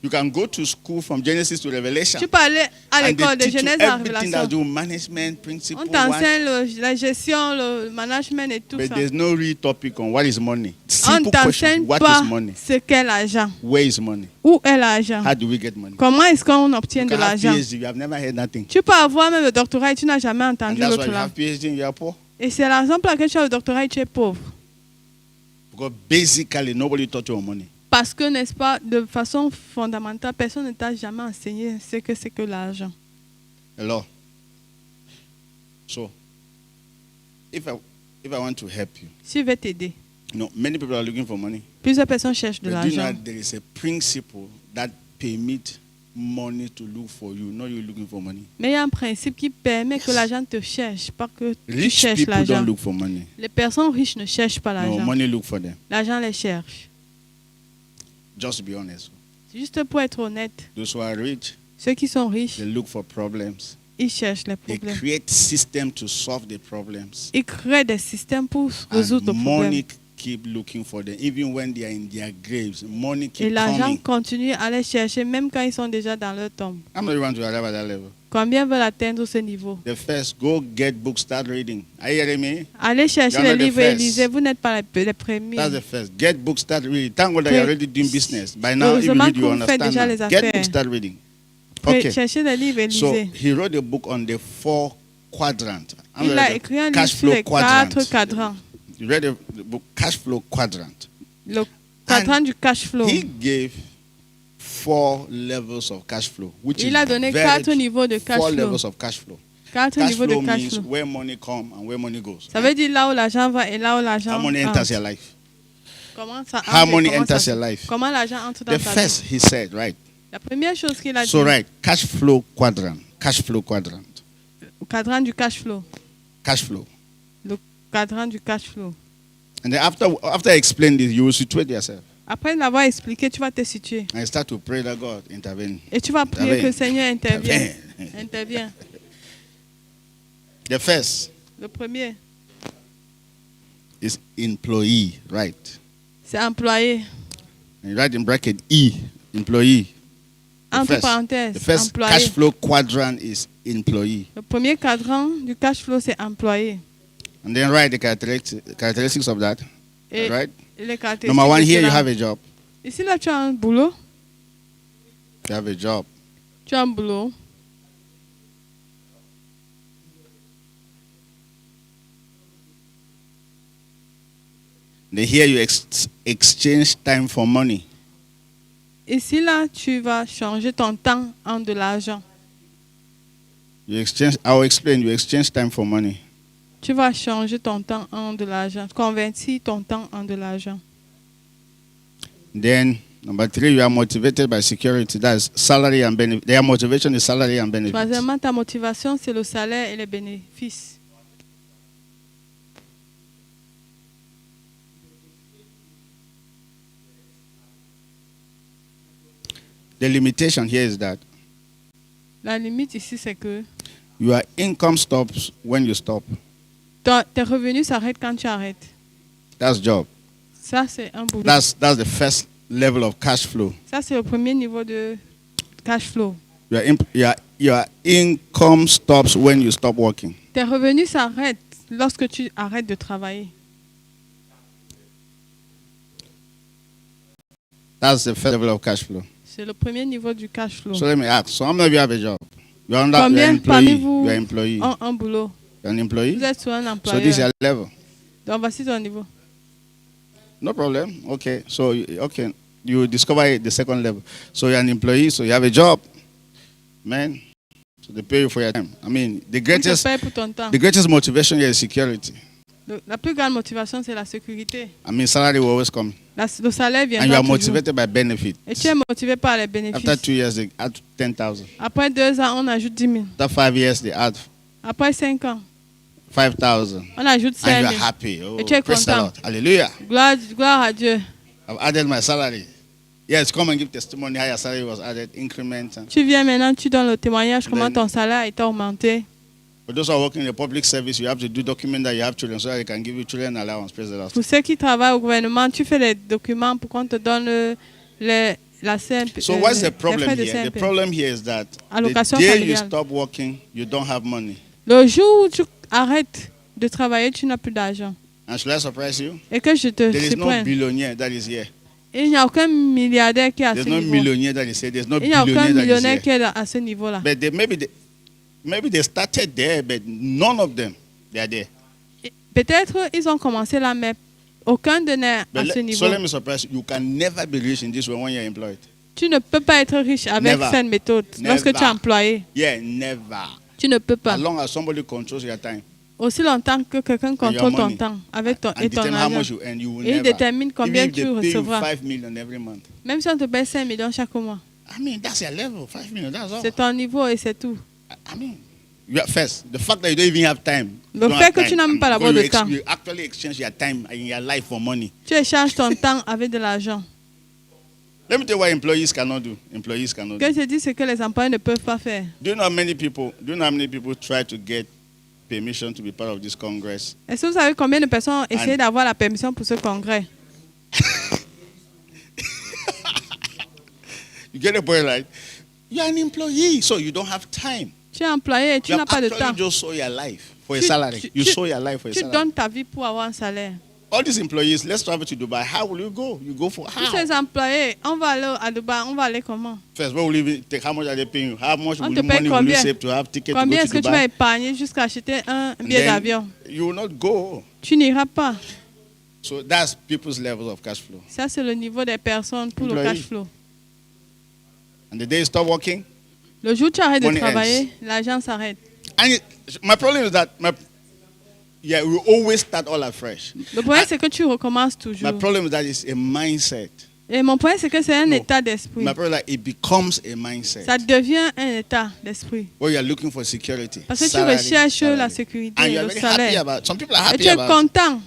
S2: You can go to school from Genesis to Revelation.
S1: tu peux aller à
S2: And they
S1: l'école de
S2: teach you
S1: Genèse à
S2: everything
S1: Révélation.
S2: that do management, principle,
S1: On
S2: what,
S1: t'enseigne la gestion, le management et tout
S2: but
S1: ça.
S2: there's no real topic on what is money.
S1: On
S2: Simple
S1: ne
S2: question.
S1: t'enseigne
S2: What
S1: pas
S2: is money?
S1: ce qu'est l'argent.
S2: Where is money?
S1: Où est l'argent?
S2: How do we get money?
S1: Comment est-ce qu'on obtient
S2: You
S1: de
S2: can have
S1: l'argent?
S2: PhD, you have never heard nothing.
S1: Tu peux avoir même le doctorat et tu n'as jamais
S2: And
S1: entendu
S2: that's why
S1: l'autre
S2: you
S1: là.
S2: have PhD and you are poor.
S1: Et c'est la raison pour laquelle tu as le doctorat et tu es pauvre.
S2: Because basically nobody taught you on money.
S1: Parce que, n'est-ce pas, de façon fondamentale, personne ne t'a jamais enseigné ce que c'est que l'argent.
S2: Hello. So, if I want to help you,
S1: Si je vais t'aider,
S2: many people are looking for money.
S1: plusieurs personnes cherchent de
S2: But do you know
S1: l'argent.
S2: that there is a principle that permits money to look for you, not you looking for money.
S1: Mais il y a un principe qui permet que l'argent te cherche, pas que tu
S2: Rich
S1: cherches
S2: people
S1: l'argent.
S2: don't look for money.
S1: Les personnes riches ne cherchent pas
S2: No,
S1: l'argent.
S2: money look for them.
S1: L'argent les cherche.
S2: Just to be honest.
S1: Juste pour être honnête,
S2: Those who are rich,
S1: ceux qui sont riches,
S2: they look for problems.
S1: ils cherchent les
S2: They
S1: problèmes.
S2: create systems to solve the problems.
S1: Ils créent des systèmes pour
S2: And
S1: résoudre le problème.
S2: money keep looking for them, even when they are in their graves. Money
S1: Et
S2: keep
S1: l'argent
S2: coming.
S1: continue à les chercher même quand ils sont déjà dans leur tombe.
S2: How many want to arrive at that level?
S1: Combien veulent atteindre ce niveau?
S2: The first, go get books, start reading. Are you hearing me?
S1: Allez chercher
S2: You are
S1: les
S2: not the
S1: livres et
S2: first.
S1: lisez. Vous n'êtes pas les premiers.
S2: That's the first. Get books, start reading. Thank God that you're already doing business. By now, if you
S1: Heureusement
S2: read, you
S1: que vous faites déjà
S2: understand.
S1: les
S2: Now. Get
S1: affaires.
S2: books, start reading.
S1: Pré-
S2: Okay.
S1: Cherchez les livres et
S2: So
S1: lisez.
S2: he wrote a book on the 4 quadrants.
S1: Il a écrit un livre
S2: Cash
S1: sur
S2: flow
S1: les
S2: quadrant.
S1: 4 cadrans.
S2: You read the book Cash Flow Quadrant.
S1: Le cadran du cash flow.
S2: He gave 4 levels of cash flow, which
S1: Il
S2: is
S1: a donné
S2: very
S1: 4 niveaux de
S2: 4
S1: cash flow.
S2: levels of cash flow.
S1: 4
S2: Cash
S1: niveaux
S2: flow
S1: de cash
S2: means
S1: flow.
S2: where money comes and where money goes.
S1: Ça veut dire là où l'argent va et là où l'argent
S2: How money
S1: entre.
S2: enters your life.
S1: Comment ça
S2: How
S1: entre et
S2: money
S1: comment
S2: enters
S1: ça-
S2: your life.
S1: Comment l'argent entre dans
S2: The
S1: ta
S2: first,
S1: vie.
S2: he said, right?
S1: La première chose qu'il a dit,
S2: So, right, cash flow quadrant. Cash flow quadrant.
S1: le cadran du cash flow.
S2: Cash flow.
S1: Le cadran du cash flow.
S2: And then after I explain this, you will situate yourself
S1: Après l'avoir expliqué, tu vas te situer.
S2: and start to pray that God intervene.
S1: Et tu vas prier
S2: Intervient.
S1: que le Seigneur intervienne.
S2: Intervient.
S1: Intervient.
S2: The first
S1: Le premier,
S2: is employee, right?
S1: c'est employé.
S2: And you write in bracket E, employee.
S1: Entre
S2: The
S1: parenthèses,
S2: first
S1: employé.
S2: cash flow quadrant is employee.
S1: Le premier cadran du cash flow, c'est employé.
S2: And then write the characteristics of that,
S1: Et
S2: right?
S1: les caractéristiques
S2: Number 1,
S1: de
S2: here you
S1: cela.
S2: have a job.
S1: Ici, là, tu as un boulot.
S2: You have a job.
S1: Tu as un boulot.
S2: Then here you exchange time for money.
S1: Ici, là, tu vas changer ton temps en de l'argent.
S2: I'll explain. You exchange time for money.
S1: Tu vas changer ton temps en de l'argent. Convertir ton temps en de l'argent.
S2: Then number 3, you are motivated by security. That's salary and benefit. Their motivation is salary and benefits.
S1: Troisièmement, ta motivation, c'est le salaire et les bénéfices.
S2: The limitation here is that
S1: La limite ici, c'est que
S2: your income stops when you stop.
S1: tes revenus s'arrêtent quand tu arrêtes.
S2: That's job.
S1: Ça, c'est un boulot.
S2: That's the first level of cash flow.
S1: Ça, c'est le premier niveau de cash flow.
S2: Your income stops when you stop working.
S1: Tes revenus s'arrêtent lorsque tu arrêtes de travailler.
S2: That's the first level of cash flow.
S1: C'est le premier niveau du cash flow.
S2: So let me ask. So how many of you have a job? You're an
S1: Combien parmi
S2: employee.
S1: vous
S2: You're an employee.
S1: ont un boulot?
S2: You're an employee.
S1: Vous êtes sur un
S2: So this is
S1: employeur.
S2: your level.
S1: Donc voici ton niveau.
S2: No problem. Okay. So okay, you discover the second level. So you're an employee. So you have a job, man. So they pay you for your time. I mean,
S1: On te paye pour ton temps.
S2: the greatest motivation here is security.
S1: La plus grande motivation, c'est la sécurité.
S2: I mean, salary will always come,
S1: Le salaire
S2: and you
S1: viendra
S2: are
S1: toujours.
S2: motivated by benefit.
S1: Et tu es motivé par les bénéfices.
S2: After 2 years, they add 10,000.
S1: Après 2 ans, on ajoute 10 000.
S2: After 5 years, they add
S1: Après 5 ans,
S2: 5,000.
S1: on ajoute
S2: And
S1: 5
S2: you are
S1: 000.
S2: happy. Oh,
S1: Et tu es
S2: praise the
S1: content.
S2: Lord. Hallelujah.
S1: Gloire à Dieu.
S2: I've added my salary. Yes, come and give testimony how your salary was added, increment.
S1: Tu viens maintenant, tu donnes le témoignage, comment
S2: Then-
S1: ton salaire a été augmenté.
S2: For those who are working in the public service, you have to do document that you have children so that they can give you children allowance. Praise the Lord.
S1: Pour ceux qui travaillent au gouvernement, tu fais les documents pour qu'on te donne la CMP.
S2: So what's the
S1: les
S2: problem
S1: frais de
S2: here? The
S1: CMP.
S2: problem here is that the
S1: Allocation
S2: day you
S1: familiale.
S2: stop working, you don't have money.
S1: Le jour où tu arrêtes de travailler, tu n'as plus d'argent.
S2: And should I surprise you?
S1: Et que je te
S2: There is no
S1: surprenne.
S2: billionaire that is here.
S1: Il n'y a aucun milliardaire qui est à ce
S2: There's no
S1: niveau.
S2: millionaire that is here. There's no
S1: Il n'y a aucun
S2: billionaire that is
S1: millionnaire
S2: here.
S1: qui est à ce niveau-là.
S2: But maybe they started there, but none of them, they are there.
S1: Peut-être ils ont commencé là, mais aucun de n'est à
S2: But
S1: ce niveau.
S2: so let me surprise you. You can never be rich in this way when you're employed.
S1: Tu ne peux pas être riche avec
S2: Never.
S1: cette méthode. Lorsque
S2: Never.
S1: tu es employé,
S2: Yeah, never.
S1: tu ne peux pas.
S2: As long as somebody controls your time
S1: Aussi longtemps que quelqu'un contrôle ton
S2: money.
S1: temps avec ton,
S2: and
S1: et ton
S2: determine how much
S1: argent.
S2: you earn, you will
S1: Et il
S2: never.
S1: détermine
S2: Even
S1: combien
S2: if
S1: tu
S2: they pay you
S1: recevras.
S2: 5 million every month.
S1: Même si on te paye 5 millions chaque mois.
S2: I mean, that's your level. 5 million, that's all.
S1: C'est ton niveau et c'est tout.
S2: I mean, first, the fact that you don't even have time.
S1: Le
S2: you don't
S1: fait
S2: have
S1: que
S2: time,
S1: tu n'as même pas
S2: because
S1: d'abord de temps.
S2: you actually exchange your time in your life for money.
S1: Tu échanges ton temps avec de l'argent.
S2: Let me tell you what employees cannot do. Employees cannot
S1: Que
S2: do.
S1: je dis ce que les employés ne peuvent pas faire.
S2: Do you know how many people try to get permission to be part of this Congress?
S1: Est-ce que vous savez combien de personnes ont essayé d'avoir la permission pour ce congrès?
S2: You get the point, right? You're an employee, so you don't have time.
S1: Tu es employé et tu
S2: You
S1: n'as
S2: have
S1: pas de
S2: actually
S1: temps.
S2: just sold your life for a
S1: Tu-
S2: salary.
S1: tu-
S2: You
S1: tu-
S2: sold your life for a
S1: Tu
S2: salary.
S1: donnes ta vie pour avoir un salaire.
S2: All these employees, let's travel to Dubai. How will you go? You go for
S1: Tous
S2: how?
S1: ces employés, on va aller à Dubaï, on va aller comment?
S2: First, where will you even take? How much are they paying you? How much
S1: On
S2: will
S1: te
S2: you,
S1: paye
S2: money will you
S1: combien?
S2: save to have ticket to
S1: Combien
S2: go
S1: est-ce
S2: to
S1: que tu vas
S2: Dubai?
S1: épargner jusqu'à acheter un
S2: And
S1: billet
S2: then
S1: d'avion?
S2: you will not go.
S1: Tu n'iras pas.
S2: So that's people's levels of cash flow.
S1: Ça, c'est le niveau des personnes pour le
S2: Employé.
S1: cash flow.
S2: And the day you stop working,
S1: Le jour où tu arrêtes de
S2: Money
S1: travailler, l'argent s'arrête.
S2: and my problem is that we always start all afresh.
S1: Le problème, c'est que tu recommences toujours.
S2: My problem is that it's a mindset.
S1: Et mon problème, c'est que c'est un
S2: No.
S1: état d'esprit.
S2: My problem is that it becomes a mindset.
S1: Ça devient un état d'esprit.
S2: Where you are looking for security.
S1: Parce que tu
S2: salary,
S1: recherches
S2: salary.
S1: la sécurité,
S2: And you are
S1: le
S2: very happy
S1: salaire.
S2: about. Some people are
S1: Et
S2: happy
S1: tu es
S2: about.
S1: content.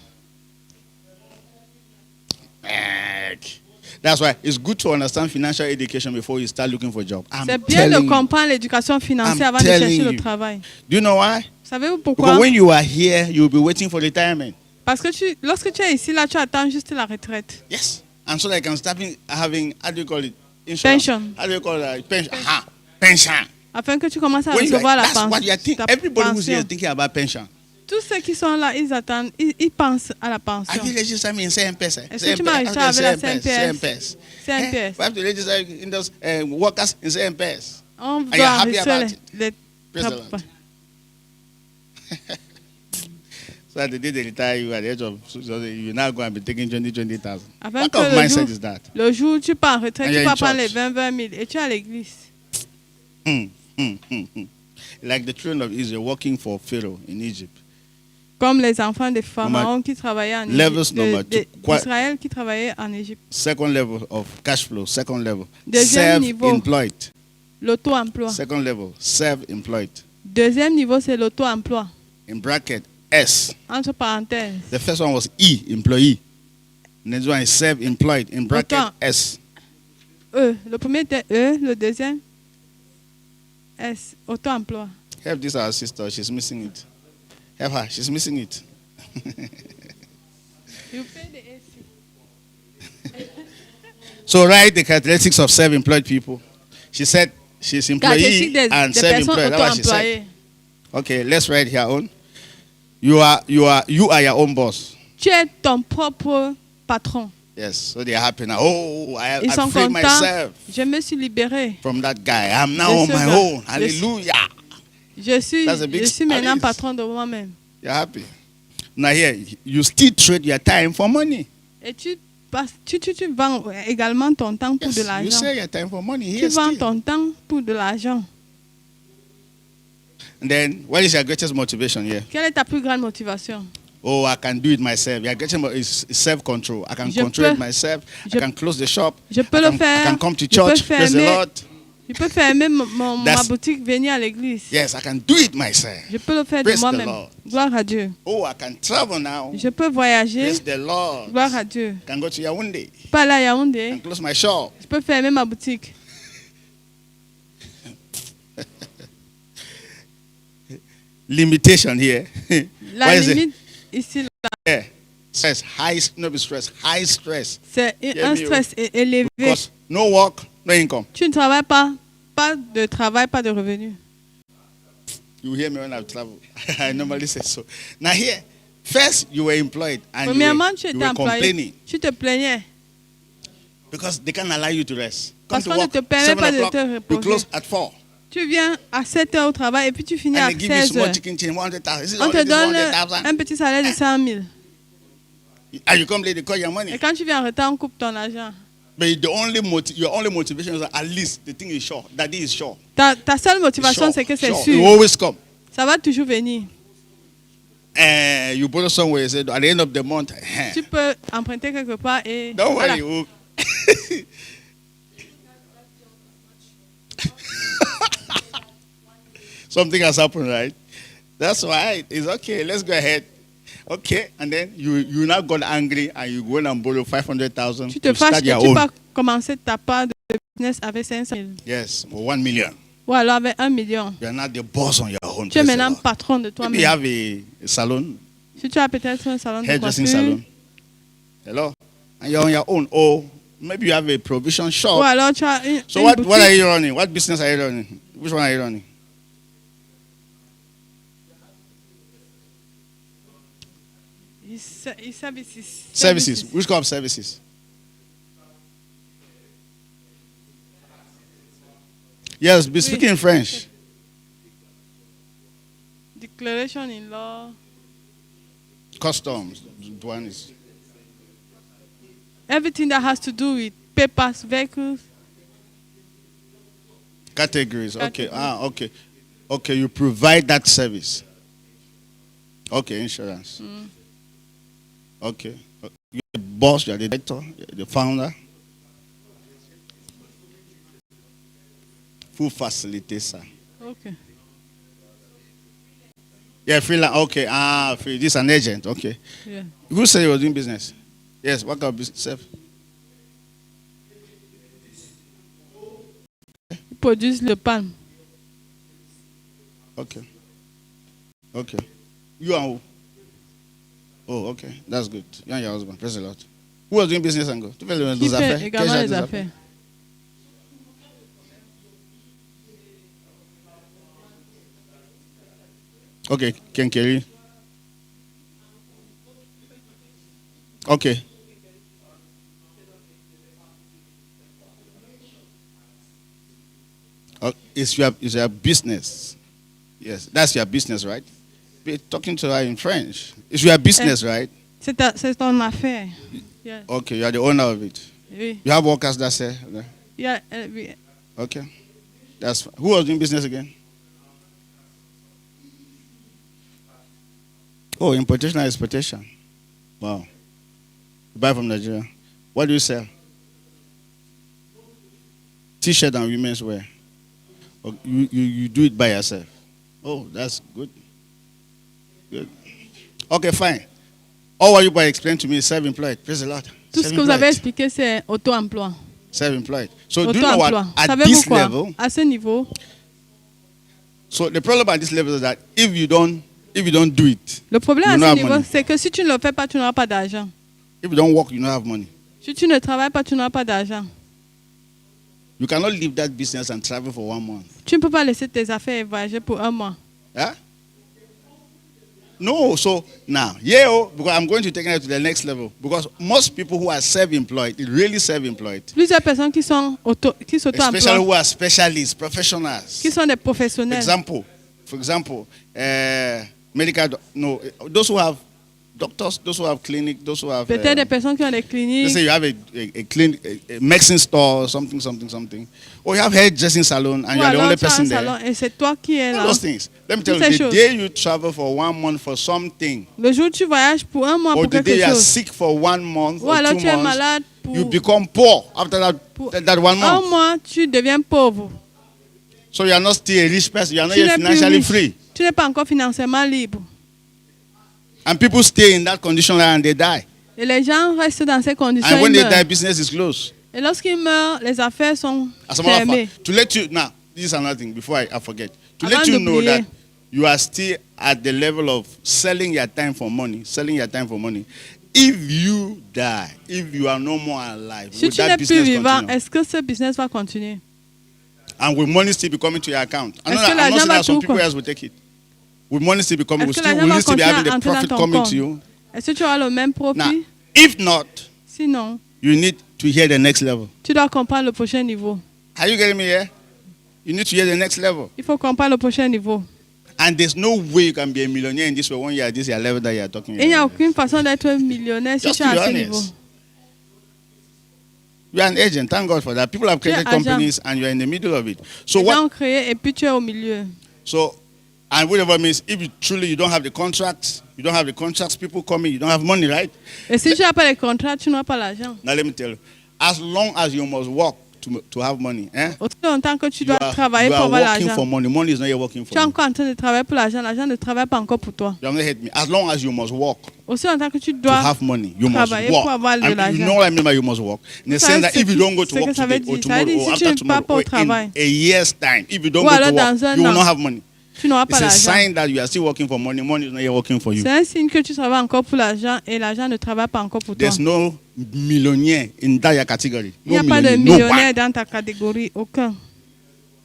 S2: That's why it's good to understand financial education before you start looking for a job. I'm
S1: C'est bien de
S2: telling you.
S1: comprendre l'éducation financière
S2: I'm
S1: avant de
S2: telling
S1: chercher le
S2: you.
S1: travail.
S2: Do you know why?
S1: Savez-vous
S2: Because
S1: pourquoi?
S2: when you are here, you'll be waiting for retirement.
S1: Parce que lorsque tu es ici, là, tu attends juste la retraite.
S2: Yes. And so that I can start having, how do you call it? Insurance.
S1: Pension.
S2: How do you call it? Pension. Aha. Pension.
S1: Afin que tu commences à
S2: When you are,
S1: recevoir la
S2: that's what you are thinking.
S1: ta
S2: Everybody who's here is
S1: pension.
S2: thinking about pension.
S1: Tous ceux qui sont là, ils attendent, ils pensent à la pension.
S2: Have you registered me in CMPS?
S1: Est-ce que tu m'as registré avec la
S2: CMPS.
S1: CMPS.
S2: We have to register in those workers in CMPS.
S1: On
S2: you're
S1: doit
S2: happy
S1: enregistrer
S2: about
S1: les
S2: Praise the Lord. So at the day they retire you at the age of, so you now go and be taking 20,000.
S1: Afin
S2: What
S1: que
S2: kind of
S1: le
S2: mindset
S1: jour,
S2: is that?
S1: le jour où tu pars en retraite,
S2: And
S1: tu
S2: you're
S1: vas
S2: in
S1: prendre les
S2: church.
S1: 20 000 et tu es à l'église.
S2: Like the children of Israel working for Pharaoh in Egypt.
S1: Comme les enfants des pharaons qui travaillaient en
S2: Levels
S1: Égypte,
S2: number two.
S1: d'Israël qui travaillaient en Égypte.
S2: Second level of cash flow. Second level.
S1: Deuxième niveau.
S2: Self-employed.
S1: L'auto-emploi.
S2: Second level. Self-employed.
S1: Deuxième niveau, c'est l'auto-emploi.
S2: In bracket, S.
S1: Entre parenthèses.
S2: The first one was E, employee. And this one is self-employed. In bracket,
S1: Autant.
S2: S.
S1: E. Le premier était E, le deuxième S. Auto-emploi.
S2: Help this our sister. She's missing it. Help her. She's missing it. So write the characteristics of self-employed people. She said She's
S1: caractéristique
S2: employee
S1: des
S2: and
S1: personnes
S2: self-employed. That's what she said.
S1: auto-employées.
S2: Okay, let's write here on. You are your own boss.
S1: Tu es ton propre patron.
S2: Yes, so they're happy now. Oh,
S1: Ils
S2: I
S1: sont
S2: freed
S1: contents.
S2: myself
S1: Je me suis libéré.
S2: from that guy. I'm now
S1: De
S2: on
S1: ce
S2: my
S1: gars.
S2: own. Hallelujah.
S1: Je suis
S2: That's a big
S1: maintenant
S2: at least.
S1: patron de moi-même.
S2: You're happy. Now here, you still trade your time for money.
S1: Et tu vends également ton temps pour
S2: Yes,
S1: de
S2: you
S1: l'argent.
S2: sell your time for money
S1: Tu
S2: here
S1: vends
S2: still.
S1: ton temps pour de l'argent.
S2: And then, what is your greatest motivation here?
S1: Quelle est ta plus grande motivation?
S2: Oh, I can do it myself. Your greatest is self-control. I can
S1: Je
S2: control it
S1: peux-
S2: myself.
S1: je-
S2: I can close the shop.
S1: Je peux
S2: I
S1: le
S2: can, I
S1: faire.
S2: can come to
S1: Je peux
S2: church. Praise the
S1: fermer.
S2: Lord.
S1: Je peux fermer ma
S2: That's-
S1: boutique, venir à l'église.
S2: Yes, I can do it myself.
S1: Je peux le faire de
S2: Praise the
S1: moi-même.
S2: Lord.
S1: Gloire à Dieu.
S2: Oh, I can travel now.
S1: Je peux voyager.
S2: Praise the Lord.
S1: Gloire à Dieu.
S2: I can go to Yaoundé
S1: Je peux aller à Yaoundé.
S2: and close my shop.
S1: Je peux fermer ma boutique.
S2: Limitation here.
S1: La
S2: What is it?
S1: limite ici,
S2: Yeah. Stress, no be stress, high stress.
S1: c'est
S2: Yeah,
S1: un
S2: mais-
S1: stress élevé.
S2: Because no work, no income.
S1: Tu ne travailles pas, pas de travail, pas de revenus.
S2: You hear me when I travel. I normally say so. Now here, first you were employed and
S1: Premièrement, tu
S2: you
S1: étais
S2: were
S1: employé.
S2: complaining
S1: Tu te plaignais.
S2: because they can't allow you to rest. Come
S1: Parce
S2: to
S1: qu'on ne
S2: work,
S1: te permet
S2: 7
S1: pas de
S2: o'clock,
S1: te
S2: you
S1: reposer.
S2: close at 4.
S1: Tu viens à 7 heures au travail et puis tu finis
S2: And
S1: à
S2: they give you
S1: 16
S2: small
S1: heures.
S2: chicken chain, 100,000. This is
S1: On te
S2: already
S1: donne
S2: 100,000.
S1: un petit salaire de 100 000.
S2: And you come late, they call your
S1: Et
S2: money.
S1: quand tu viens en retard, on coupe ton argent.
S2: But your only motivation is that at least the thing is sure. That day is sure.
S1: Ta seule motivation,
S2: Sure,
S1: c'est que c'est
S2: sure. You
S1: sûr.
S2: always come.
S1: Ça va toujours venir.
S2: And you borrow somewhere, you say, at the end of the month,
S1: Tu peux emprunter quelque part et
S2: don't
S1: voilà.
S2: worry. Something has happened, right? That's why it's okay. Let's go ahead. Okay, and then you now got angry and you go and borrow 500,000
S1: Tu te
S2: to
S1: fâches
S2: start your
S1: et tu
S2: own.
S1: vas commencer ta part de business avec 500 000.
S2: Yes, or 1 million.
S1: Ou alors avec 1 million.
S2: You are not the boss on your own.
S1: Tu es
S2: praise the
S1: maintenant
S2: Lord.
S1: patron de
S2: Maybe you
S1: toi-même.
S2: have a salon,
S1: Si tu as peut-être un salon de
S2: hairdressing
S1: coiffure,
S2: salon. Hello, and you're on your own. Or maybe you have a provision
S1: ou
S2: shop.
S1: alors tu as
S2: So
S1: une
S2: what
S1: boutique.
S2: are you running? What business are you running? Which one are you running? Services. Which kind of services? Yes, be speaking in French.
S1: Declaration in law.
S2: Customs. One is
S1: Everything that has to do with papers, vehicles.
S2: categories. Okay.
S1: Categories.
S2: Okay. Okay. You provide that service. Okay. Insurance. Okay. You're the boss. You're the director. You're the founder. Full facilitator.
S1: Okay.
S2: Yeah, freelance. Okay. This is an agent. Okay.
S1: Yeah.
S2: Who said you were doing business? Yes. What kind of business? Self?
S1: Ils produisent le palme.
S2: Okay. Okay. You and who? Oh, okay. That's good. You and your husband. Praise the Lord. Who was doing business and go? Tu fais
S1: Qui
S2: des
S1: fait
S2: affaires?
S1: également
S2: Quel genre
S1: les
S2: des
S1: affaires.
S2: Okay. Kenkeri. Okay. It's your business. Yes, that's your business, right? Be talking to her in French. It's your business, right?
S1: C'est ton affaire. Yeah.
S2: Okay, you are the owner of it.
S1: Oui.
S2: You have workers that say,
S1: Yeah, oui.
S2: okay. That's fine. Who was doing business again? Oh, importation and exportation. Wow. You buy from Nigeria. What do you sell? T-shirt and women's wear. Or you do it by yourself. Oh, that's good. Good. Okay, fine. All what you boy explained to me is self-employed. Praise the Lord.
S1: Tout ce que vous avez expliqué, c'est auto-emploi.
S2: Self-employed. So do you know what?
S1: Auto-emploi.
S2: At
S1: Savez-vous
S2: this
S1: quoi?
S2: level,
S1: À ce niveau,
S2: so the problem at this level is that if you don't do it,
S1: le problème
S2: You
S1: à
S2: don't
S1: ce
S2: have
S1: niveau,
S2: money.
S1: c'est que si tu ne le fais pas, tu n'auras pas d'argent.
S2: if you don't work, you don't have money.
S1: Si tu ne travailles pas, tu n'auras pas d'argent.
S2: You cannot leave that business and travel for 1 month.
S1: Tu ne peux pas laisser tes affaires et voyager pour un mois.
S2: Yeah? No, so now, yeah, because I'm going to take it to the next level. Because most people who are self-employed, really self-employed,
S1: Plusieurs personnes qui
S2: especially
S1: s'auto-emploient,
S2: who are specialists, professionals.
S1: qui sont des professionnels.
S2: For example, those who have doctors, those who have clinic, those who have.
S1: Peut-être des personnes qui ont des
S2: Let's
S1: cliniques.
S2: say you have a clinic, a medicine store, something. Or you have hairdressing salon, and
S1: Ou
S2: you're the
S1: alors
S2: only
S1: tu as un
S2: person
S1: salon
S2: there.
S1: et c'est toi qui es
S2: All
S1: là.
S2: those things. Let me tell you,
S1: Toutes ces
S2: the
S1: choses.
S2: day you travel for 1 month for something,
S1: Le jour où tu voyages pour un mois
S2: or
S1: pour
S2: the day
S1: quelque
S2: you are
S1: chose,
S2: sick for 1 month
S1: ou
S2: or
S1: alors
S2: 2
S1: tu es
S2: months,
S1: malade pour
S2: you become poor after
S1: pour
S2: that 1
S1: un
S2: month.
S1: mois, tu deviens pauvre.
S2: So you are not still a rich person. You are not
S1: Tu
S2: yet
S1: n'es plus
S2: financially
S1: riche.
S2: free.
S1: Tu n'es pas encore financièrement libre.
S2: And people stay in that condition and they die.
S1: Et les gens restent dans ces conditions.
S2: And when
S1: Ils
S2: they die,
S1: meurent.
S2: business is closed.
S1: Et lorsqu'ils meurent, les affaires sont
S2: As a matter of
S1: fermées.
S2: fact, to let you now, this is another thing before I forget. To
S1: Avant
S2: let you know
S1: d'oublier.
S2: that you are still at the level of selling your time for money. If you die, if you are no more alive,
S1: Si
S2: will
S1: tu n'es
S2: that
S1: plus
S2: business
S1: vivant,
S2: continue?
S1: est-ce que ce business va continuer?
S2: And will money still be coming to your account?
S1: Est-ce que
S2: I'm not
S1: l'argent
S2: saying
S1: va
S2: that some
S1: tout
S2: people
S1: com-
S2: else will take it. Will money still be coming?
S1: Est-ce que
S2: Will
S1: l'argent
S2: you
S1: va
S2: still be
S1: continuer
S2: having
S1: à
S2: the
S1: entrer dans
S2: profit
S1: ton
S2: coming
S1: compte?
S2: to you?
S1: Est-ce que tu auras le même profit?
S2: Now, if not,
S1: Sinon,
S2: you need to hear the next level.
S1: tu dois comprendre le prochain niveau.
S2: Are you getting me here? You need to hear the next level.
S1: Il faut comprendre le prochain niveau.
S2: And there's no way you can be a millionaire in this way when you are at this level that you are talking
S1: Et il n'y a
S2: about.
S1: aucune façon d'être millionnaire si
S2: Just
S1: tu es
S2: to be
S1: à ce
S2: honest.
S1: niveau.
S2: You are an agent. Thank God for that. People have created
S1: agent.
S2: companies and you are in the middle of it. So
S1: Les gens
S2: what?
S1: ont créé et puis tu es au milieu.
S2: So, and whatever means, if you truly you don't have the contracts, people coming, you don't have money, right?
S1: Et si tu n'as pas les contrats, tu n'auras pas l'argent.
S2: Now let me tell you, as long as you must work to have money,
S1: Aussi longtemps que tu
S2: you
S1: dois
S2: are,
S1: travailler
S2: you
S1: pour
S2: are
S1: avoir
S2: working for
S1: l'argent.
S2: money. Money is not yet working
S1: Tu
S2: for
S1: es
S2: you.
S1: encore en train de travailler pour l'argent. L'argent ne travaille pas encore pour toi.
S2: You haven't heard me. As long as you must work
S1: Aussi longtemps que tu
S2: to
S1: dois
S2: have money, you must
S1: travailler
S2: work.
S1: pour avoir de
S2: And you
S1: l'argent.
S2: know what I mean by you must work? In the
S1: Ça,
S2: sense that
S1: c'est
S2: if you don't go to
S1: ce que
S2: work
S1: ça veut
S2: today or
S1: dire. Ça veut
S2: tomorrow
S1: dire,
S2: or
S1: si
S2: after
S1: tu ne
S2: tomorrow
S1: vas pas au
S2: or in
S1: travail,
S2: a year's time, if you don't
S1: ou
S2: go
S1: alors
S2: to
S1: dans
S2: work,
S1: un
S2: you will
S1: an,
S2: not have money.
S1: tu n'auras
S2: It's
S1: pas
S2: a
S1: l'argent.
S2: sign that you are still working for money. Money is not yet working for you.
S1: C'est un signe que tu travailles encore pour l'argent et l'argent ne travaille pas encore pour toi.
S2: There's no millionaire in that category.
S1: Il n'y a
S2: No
S1: pas de
S2: millionaire. No
S1: millionnaire
S2: one.
S1: dans ta catégorie, aucun.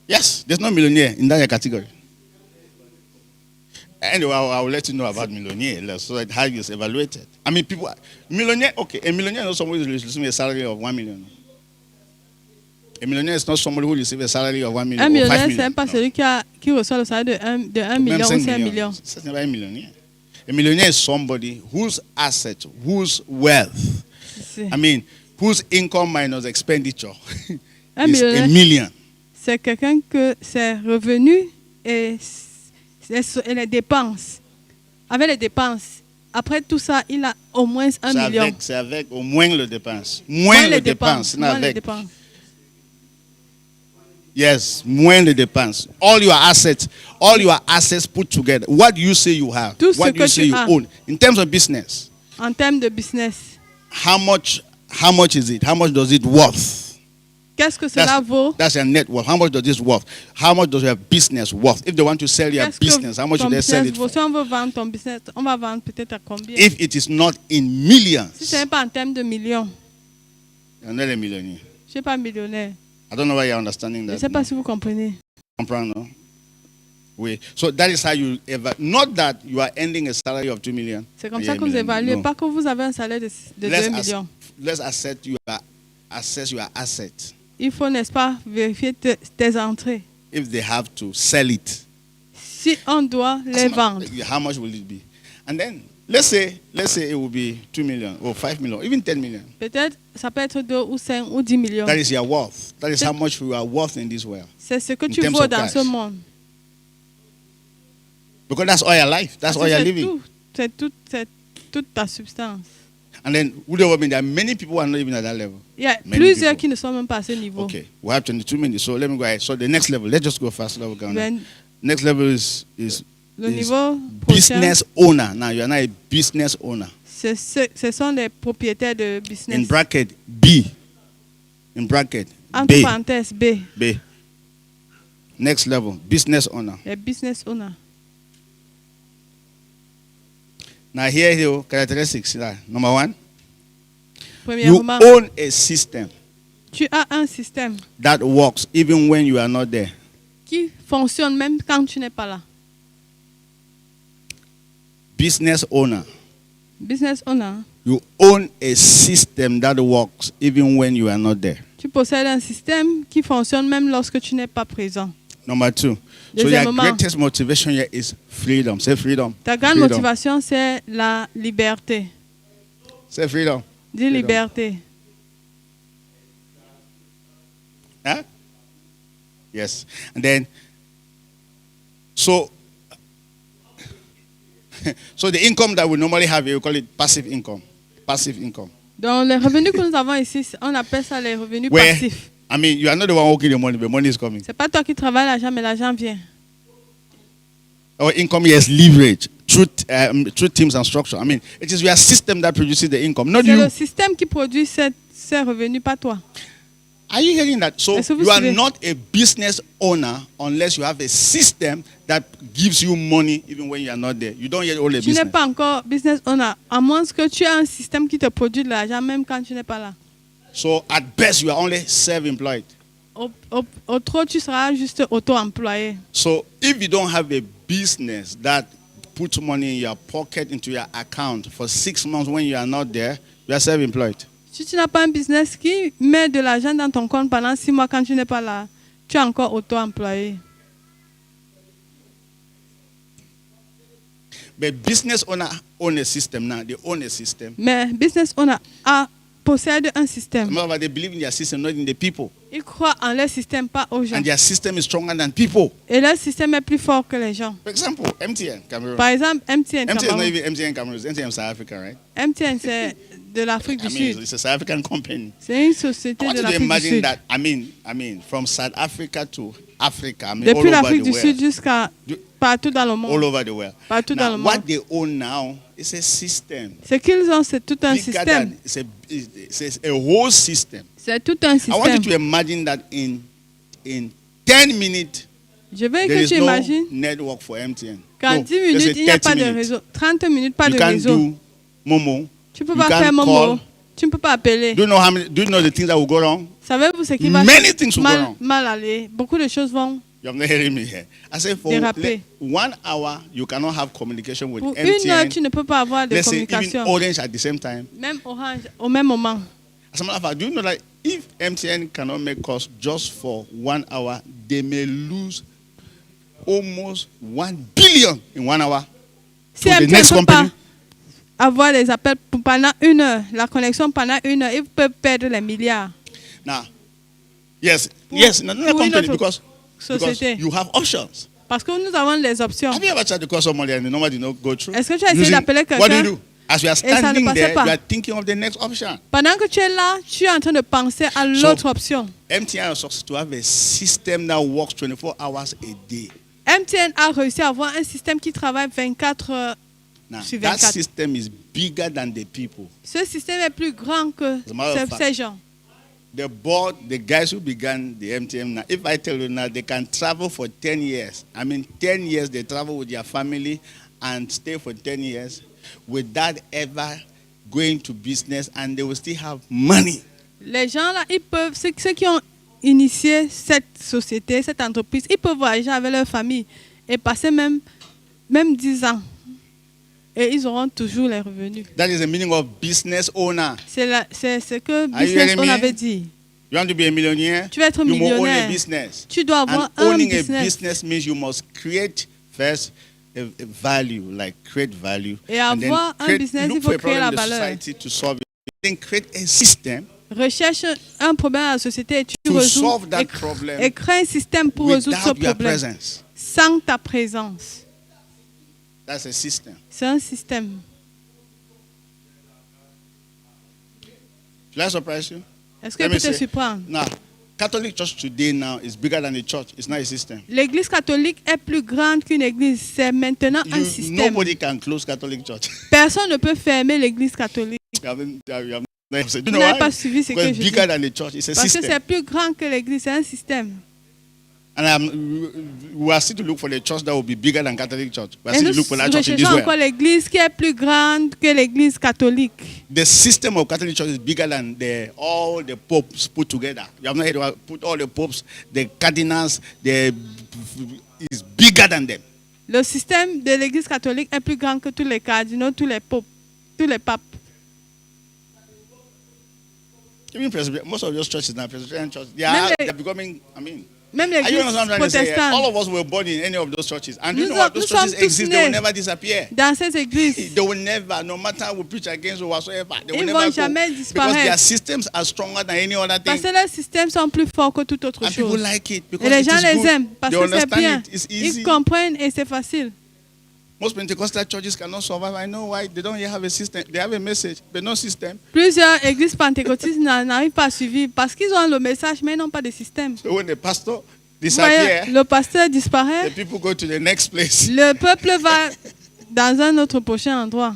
S2: Yes, there's no millionaire in that category. Anyway, I will let you know about millionaire so that how it's evaluated. I mean, people, millionaire, okay, a millionaire is not somebody who is receiving a salary of 1 million. A millionaire is not somebody who receives a salary of 1 million
S1: Un
S2: or 5
S1: millionnaire,
S2: million.
S1: ce n'est pas
S2: No.
S1: celui qui reçoit le salaire de 1
S2: Même
S1: million
S2: 5
S1: ou 5
S2: millions.
S1: millions.
S2: C'est pas un millionnaire. A millionaire is somebody whose asset, whose wealth,
S1: C'est-
S2: I mean, whose income minus expenditure
S1: Un
S2: is a
S1: millionnaire,
S2: million.
S1: c'est quelqu'un que ses revenus et les dépenses. Avec les dépenses, après tout ça, il a au moins 1 million.
S2: C'est avec au moins le dépense. Moins le dépense.
S1: Moins les
S2: Avec.
S1: dépenses.
S2: Yes, moins le dépense. All your assets put together. What you say you have,
S1: Tout ce
S2: what
S1: que
S2: you say
S1: tu
S2: you
S1: as.
S2: own. In terms of business,
S1: En termes de business,
S2: how much is it? How much does it worth?
S1: qu'est-ce que cela vaut?
S2: That's your net worth. How much does this worth? How much does your business worth? If they want to sell your
S1: Qu'est-ce
S2: business, how much
S1: ton
S2: do they sell
S1: business
S2: it
S1: vaut?
S2: for?
S1: Si on veut vendre ton business, on va vendre peut-être à combien?
S2: If it is not in
S1: Si
S2: millions,
S1: ce n'est pas en termes de millions,
S2: you're not a millionaire.
S1: je ne suis pas millionnaire.
S2: I don't know why you're understanding
S1: Je ne
S2: that.
S1: sais pas si vous comprenez.
S2: Comprend, no? Oui. So that is how you ever. Not that you are ending a salary of 2 million.
S1: C'est comme
S2: and
S1: ça
S2: you're
S1: que
S2: a
S1: vous
S2: millionaire.
S1: évaluez,
S2: No.
S1: pas que vous avez un salaire de 2 millions.
S2: Let's assess your asset.
S1: Il faut, n'est-ce pas, vérifier tes entrées.
S2: If they have to sell it,
S1: Si on doit les vendre,
S2: how much will it be? And then let's say it will be 2 million or 5 million, even 10 million.
S1: peut-être ça peut être 2 ou 5 ou 10 millions.
S2: That is your worth. That is how much you are worth in this world.
S1: C'est ce que
S2: in
S1: tu
S2: terms
S1: vaux
S2: of
S1: dans
S2: cash.
S1: ce monde.
S2: Because that's all your life. That's
S1: Parce
S2: all
S1: que
S2: you're
S1: c'est
S2: living.
S1: tout. C'est toute ta substance.
S2: And then there are many people who are not even at that level.
S1: Il y a
S2: Many
S1: plusieurs
S2: people.
S1: qui ne sont même pas à ce niveau.
S2: Okay, we have 22 minutes, so let me go ahead. So the next level, let's just go fast. Level down.
S1: Ben,
S2: Next level is
S1: le
S2: is
S1: niveau prochain,
S2: business owner. Now you are now a business owner.
S1: ce sont les propriétaires de
S2: In
S1: business.
S2: bracket B. In bracket
S1: Entre
S2: B.
S1: parenthèses, B,
S2: B. Next level, business owner.
S1: les business owners.
S2: Now here, characteristics. Number one, you
S1: Premièrement,
S2: own a system
S1: Tu as un système
S2: that works even when you are not there.
S1: qui fonctionne même quand tu n'es pas là.
S2: Business owner,
S1: Business owner,
S2: you own a system that works even when you are not there.
S1: tu possèdes un système qui fonctionne même lorsque tu n'es pas présent.
S2: Number 2. So your
S1: Deuxièmement,
S2: greatest motivation here is freedom. Say freedom.
S1: ta grande
S2: Freedom.
S1: motivation, c'est la liberté.
S2: Say freedom.
S1: Dis liberté.
S2: Huh? Yes. And then, so the income that we normally have here, we call it passive income. Passive income.
S1: Donc, les revenus que nous avons ici, on appelle ça les revenus
S2: Where,
S1: passifs.
S2: I mean, you are not the one working the money, but money is coming.
S1: C'est pas toi qui travailles l'argent, mais l'argent vient.
S2: Our income here is leverage through teams and structure. I mean, it is your system that produces the income, not
S1: C'est
S2: you.
S1: le système qui produit ces revenus, pas toi.
S2: Are you hearing that? So
S1: Est-ce que vous
S2: you are
S1: suivez?
S2: not a business owner unless you have a system that gives you money even when you are not there. You don't yet own a
S1: Tu n'es
S2: business.
S1: pas encore business owner, à moins que tu aies un système qui te produit de l'argent même quand tu n'es pas là.
S2: So at best, you are only self-employed.
S1: Au trop, tu seras juste auto-employé.
S2: So if you don't have a business that puts money in your pocket into your account for 6 months when you are not there, you are self-employed.
S1: Si tu n'as pas un business qui met de l'argent dans ton compte pendant 6 mois quand tu n'es pas là, tu es encore auto-employé.
S2: But business owner own a system now. They own a system.
S1: Mais business owner possède un système.
S2: Remember, they believe in their system, not in the people.
S1: Ils croient en leur système, pas aux gens.
S2: And their system is stronger than people.
S1: Et leur système est plus fort que les gens.
S2: For example, MTN, Cameroon.
S1: Par exemple, MTN
S2: MTN is not
S1: Cameroun.
S2: even MTN Cameroon, it's MTN South Africa, right?
S1: MTN, c'est de l'Afrique
S2: I
S1: du
S2: mean,
S1: Sud.
S2: it's a South African company.
S1: C'est une
S2: I
S1: société
S2: want
S1: de
S2: you to
S1: l'Afrique du
S2: imagine
S1: Sud.
S2: that, I mean, from South Africa to Africa, I mean,
S1: Depuis
S2: all over
S1: l'Afrique
S2: the
S1: du
S2: world.
S1: Sud jusqu'à partout dans le
S2: All
S1: monde.
S2: over the world.
S1: Partout dans
S2: Now,
S1: le
S2: what
S1: monde.
S2: they own now is a system.
S1: Ce qu'ils ont, c'est tout un
S2: Bigger
S1: système.
S2: than, it's a whole system.
S1: C'est tout un
S2: I want you
S1: système.
S2: to imagine that in 10 minutes,
S1: Je veux
S2: there
S1: que
S2: is
S1: tu
S2: no
S1: imagines
S2: network for MTN.
S1: qu'en
S2: No,
S1: 10
S2: let's
S1: minutes,
S2: say
S1: il n'y a
S2: 30
S1: pas de
S2: minutes.
S1: réseau. 30 minutes, pas
S2: You
S1: de
S2: can't
S1: réseau.
S2: do Momo.
S1: Tu ne peux
S2: you
S1: pas
S2: can't
S1: faire Momo.
S2: call.
S1: Tu ne peux pas appeler.
S2: Do you know the things that will go wrong?
S1: Savez-vous ce qui va
S2: Many things will go wrong.
S1: mal aller? Beaucoup de choses vont.
S2: You're not hearing me here. I say for
S1: Déraper.
S2: 1 hour, you cannot have communication with
S1: Pour 1 heure,
S2: MTN.
S1: tu ne peux pas avoir de
S2: Let's say even
S1: communication.
S2: Orange at the same time.
S1: Même Orange, au même moment.
S2: As a matter of fact, do you know that if MTN cannot make calls just for 1 hour, they may lose almost 1 billion in 1 hour
S1: Si
S2: to the
S1: MTN
S2: next
S1: ne peut pas
S2: company?
S1: avoir des appels pendant 1 heure, la connexion pendant 1 heure, ils peuvent perdre les milliards.
S2: Now, yes,
S1: Pour-
S2: not
S1: pour une
S2: company
S1: autre
S2: because
S1: société.
S2: you have options.
S1: Parce que nous avons les options.
S2: Have you ever tried to call somebody and the number did not go through?
S1: Est-ce que tu as essayé
S2: Using-
S1: d'appeler
S2: What do you
S1: quelqu'un?
S2: do? As you are
S1: ça ne
S2: standing
S1: passait
S2: there,
S1: pas.
S2: you are thinking of the next option.
S1: Pendant que tu es là, tu es en train de penser à l'autre option.
S2: MTN is supposed to have a system that works 24 hours a day.
S1: MTN a réussi à avoir un système qui travaille 24 heures
S2: Now,
S1: sur
S2: that
S1: 24.
S2: system is bigger than the people.
S1: Ce système est plus grand que
S2: As a matter of fact,
S1: ces gens.
S2: The board, the guys who began the MTN now, if I tell you now, they can travel for 10 years. I mean, 10 years they travel with their family and stay for 10 years without ever going to business and they will still have money.
S1: Les gens là, ils peuvent, ceux qui ont initié cette société, cette entreprise, ils peuvent voyager avec leur famille et passer même 10 ans. Et ils auront toujours les revenus.
S2: That is the meaning of business owner.
S1: C'est ce que
S2: Are you
S1: business
S2: hearing
S1: on
S2: me?
S1: avait dit.
S2: You want to be a millionaire?
S1: Tu veux être
S2: You must own a
S1: millionnaire.
S2: business.
S1: Tu dois avoir
S2: And
S1: un
S2: owning a
S1: business.
S2: business means you must create first a value, like create value.
S1: Et
S2: and then
S1: avoir un business,
S2: look
S1: il
S2: for
S1: faut
S2: a
S1: créer
S2: problem
S1: la
S2: in the
S1: valeur.
S2: society to solve it. Then create a system
S1: Recherche un problème à la société et tu
S2: to
S1: résous.
S2: solve that
S1: Et
S2: problem
S1: crée un système pour résoudre ce
S2: without your
S1: problème
S2: presence.
S1: sans ta présence.
S2: That's a system.
S1: C'est un système.
S2: Should I surprise you?
S1: Est-ce que
S2: Let
S1: peut
S2: me
S1: te
S2: say-
S1: surprendre?
S2: Now, Catholic Church today now is bigger than the church. It's not a system.
S1: L'église catholique est plus grande qu'une église. C'est maintenant un système.
S2: Nobody can close Catholic Church.
S1: Personne ne peut fermer l'église catholique.
S2: You have not said,
S1: Vous
S2: you know
S1: n'avez
S2: why?
S1: pas suivi ce
S2: Because
S1: que
S2: it's
S1: je dis.
S2: bigger than the church. It's a
S1: Parce que
S2: system.
S1: c'est plus grand que l'église. C'est un système.
S2: And we are still to look for the church that will be bigger than Catholic Church. We are
S1: Et
S2: still
S1: nous
S2: to look for that church in this
S1: recherchons
S2: world.
S1: encore l'église qui est plus grande que l'église catholique.
S2: The system of Catholic Church is bigger than all the popes put together. You have not heard about put all the popes, the cardinals, is bigger than them.
S1: Le système de l'église catholique est plus grand que tous les cardinaux, tous les popes, tous les papes.
S2: Even most of those churches now, Presbyterian churches, they're becoming,
S1: Même
S2: are you
S1: l'église
S2: understand what I'm trying to say?
S1: protestante.
S2: All of us were born in any of those churches. And you
S1: Nous
S2: know what?
S1: nous
S2: Those
S1: sommes
S2: churches
S1: tous
S2: exist. They will
S1: nés
S2: never disappear.
S1: dans ces églises.
S2: They will never, no matter who preach against or whatsoever, they will
S1: Ils
S2: never
S1: vont
S2: go.
S1: jamais
S2: Because
S1: disparaître.
S2: their systems are stronger than any other
S1: Parce
S2: thing.
S1: que leurs systèmes sont plus forts que toute autre
S2: And people
S1: chose.
S2: like it
S1: Et
S2: because
S1: les
S2: it
S1: gens
S2: is
S1: les
S2: good.
S1: aiment parce
S2: They
S1: que c'est
S2: understand
S1: bien.
S2: it. It's easy.
S1: Ils comprennent et c'est facile.
S2: Most Pentecostal churches cannot survive. I know why. They don't yet have a system. They have a message, but no system.
S1: Plusieurs églises pentecôtistes n'arrivent pas à suivre parce qu'ils ont le message mais ils n'ont pas de système.
S2: So when the pastor
S1: Vous voyez,
S2: disappears,
S1: le pasteur
S2: the
S1: disparaît,
S2: people go to the next place.
S1: le peuple va dans un autre prochain endroit.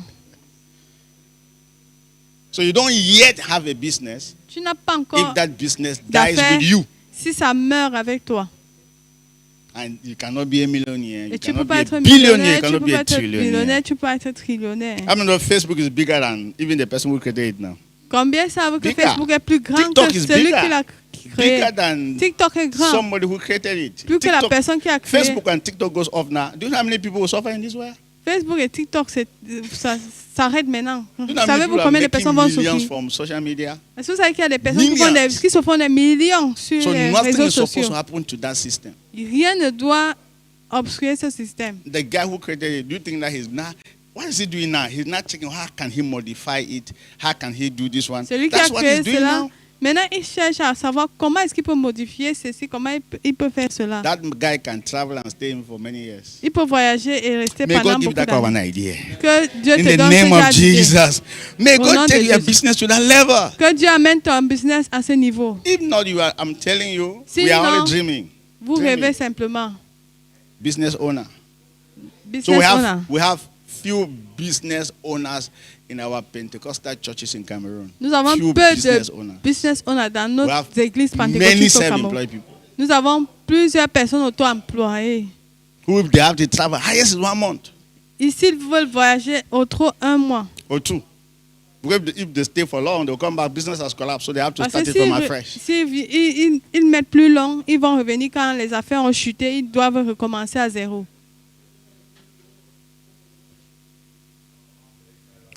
S2: So you don't yet have a business
S1: Tu n'as pas encore
S2: if that business dies
S1: d'affaires
S2: with you.
S1: si ça meurt avec toi.
S2: And you cannot be a millionaire.
S1: Et
S2: You
S1: tu ne
S2: cannot
S1: peux
S2: be
S1: pas
S2: a
S1: être
S2: billionaire.
S1: millionnaire,
S2: You
S1: tu ne
S2: cannot
S1: peux
S2: be
S1: pas
S2: a
S1: être millionnaire,
S2: trillionaire.
S1: tu peux pas être trillionnaire.
S2: I mean, Facebook is bigger than even the person who created it now.
S1: Combien savent que
S2: Bigger.
S1: Facebook est plus grand
S2: TikTok
S1: que
S2: is
S1: celui
S2: bigger.
S1: qui l'a créé?
S2: Bigger than
S1: TikTok est grand,
S2: somebody who created it.
S1: plus que la personne qui a créé.
S2: Facebook and TikTok goes off now. Do you know how many people will suffer in this world?
S1: Facebook et TikTok, ça s'arrête maintenant.
S2: Do you know how many
S1: Savez-vous
S2: people are
S1: combien de
S2: making
S1: personnes vont
S2: millions
S1: souffrir?
S2: from social media?
S1: Est-ce que vous savez qu'il y a des personnes qui,
S2: Millions.
S1: qui se font des millions sur
S2: So
S1: les
S2: nothing
S1: réseaux
S2: is supposed
S1: sociaux?
S2: to happen to that system.
S1: Rien ne doit obstruer ce système.
S2: The guy who created it, do you think that he's now, what is he doing now? He's not checking how can he modify it? How can he do this one?
S1: Celui qui a
S2: That's what
S1: créé
S2: he's doing
S1: cela,
S2: now.
S1: maintenant il cherche à savoir comment est-ce qu'il peut modifier ceci, comment il peut faire cela.
S2: That guy can travel and stay in for many years.
S1: Il peut voyager et rester
S2: May
S1: pendant
S2: God give
S1: beaucoup
S2: that kind of an
S1: d'années.
S2: idea.
S1: Que Dieu
S2: In
S1: te
S2: the
S1: donne
S2: name
S1: ce
S2: of
S1: genre d'idée.
S2: Jesus. May
S1: Au nom
S2: God
S1: de
S2: take your
S1: Jésus.
S2: business to that level.
S1: Que Dieu amène ton business à ce niveau.
S2: If not, I'm telling you, we
S1: Sinon,
S2: are only dreaming.
S1: Vous
S2: Dreaming.
S1: rêvez simplement.
S2: Business owner. So
S1: Business owner.
S2: we have few business owners in our Pentecostal churches in Cameroon.
S1: Nous avons
S2: Few
S1: peu
S2: business
S1: de
S2: owners.
S1: business owners dans
S2: We have
S1: nos églises
S2: many
S1: pentecôtistes au Cameroun.
S2: self-employed people
S1: Nous avons plusieurs personnes auto-employées.
S2: who, if they have to travel, highest is 1 month
S1: Ici, ils veulent voyager au trop 1 mois.
S2: or 2. Because if they stay for long, they'll come back. Business has collapsed, so they have to
S1: Parce
S2: start
S1: que
S2: it from afresh.
S1: ils mettent plus long, ils vont revenir quand les affaires ont chuté, ils doivent recommencer à zéro.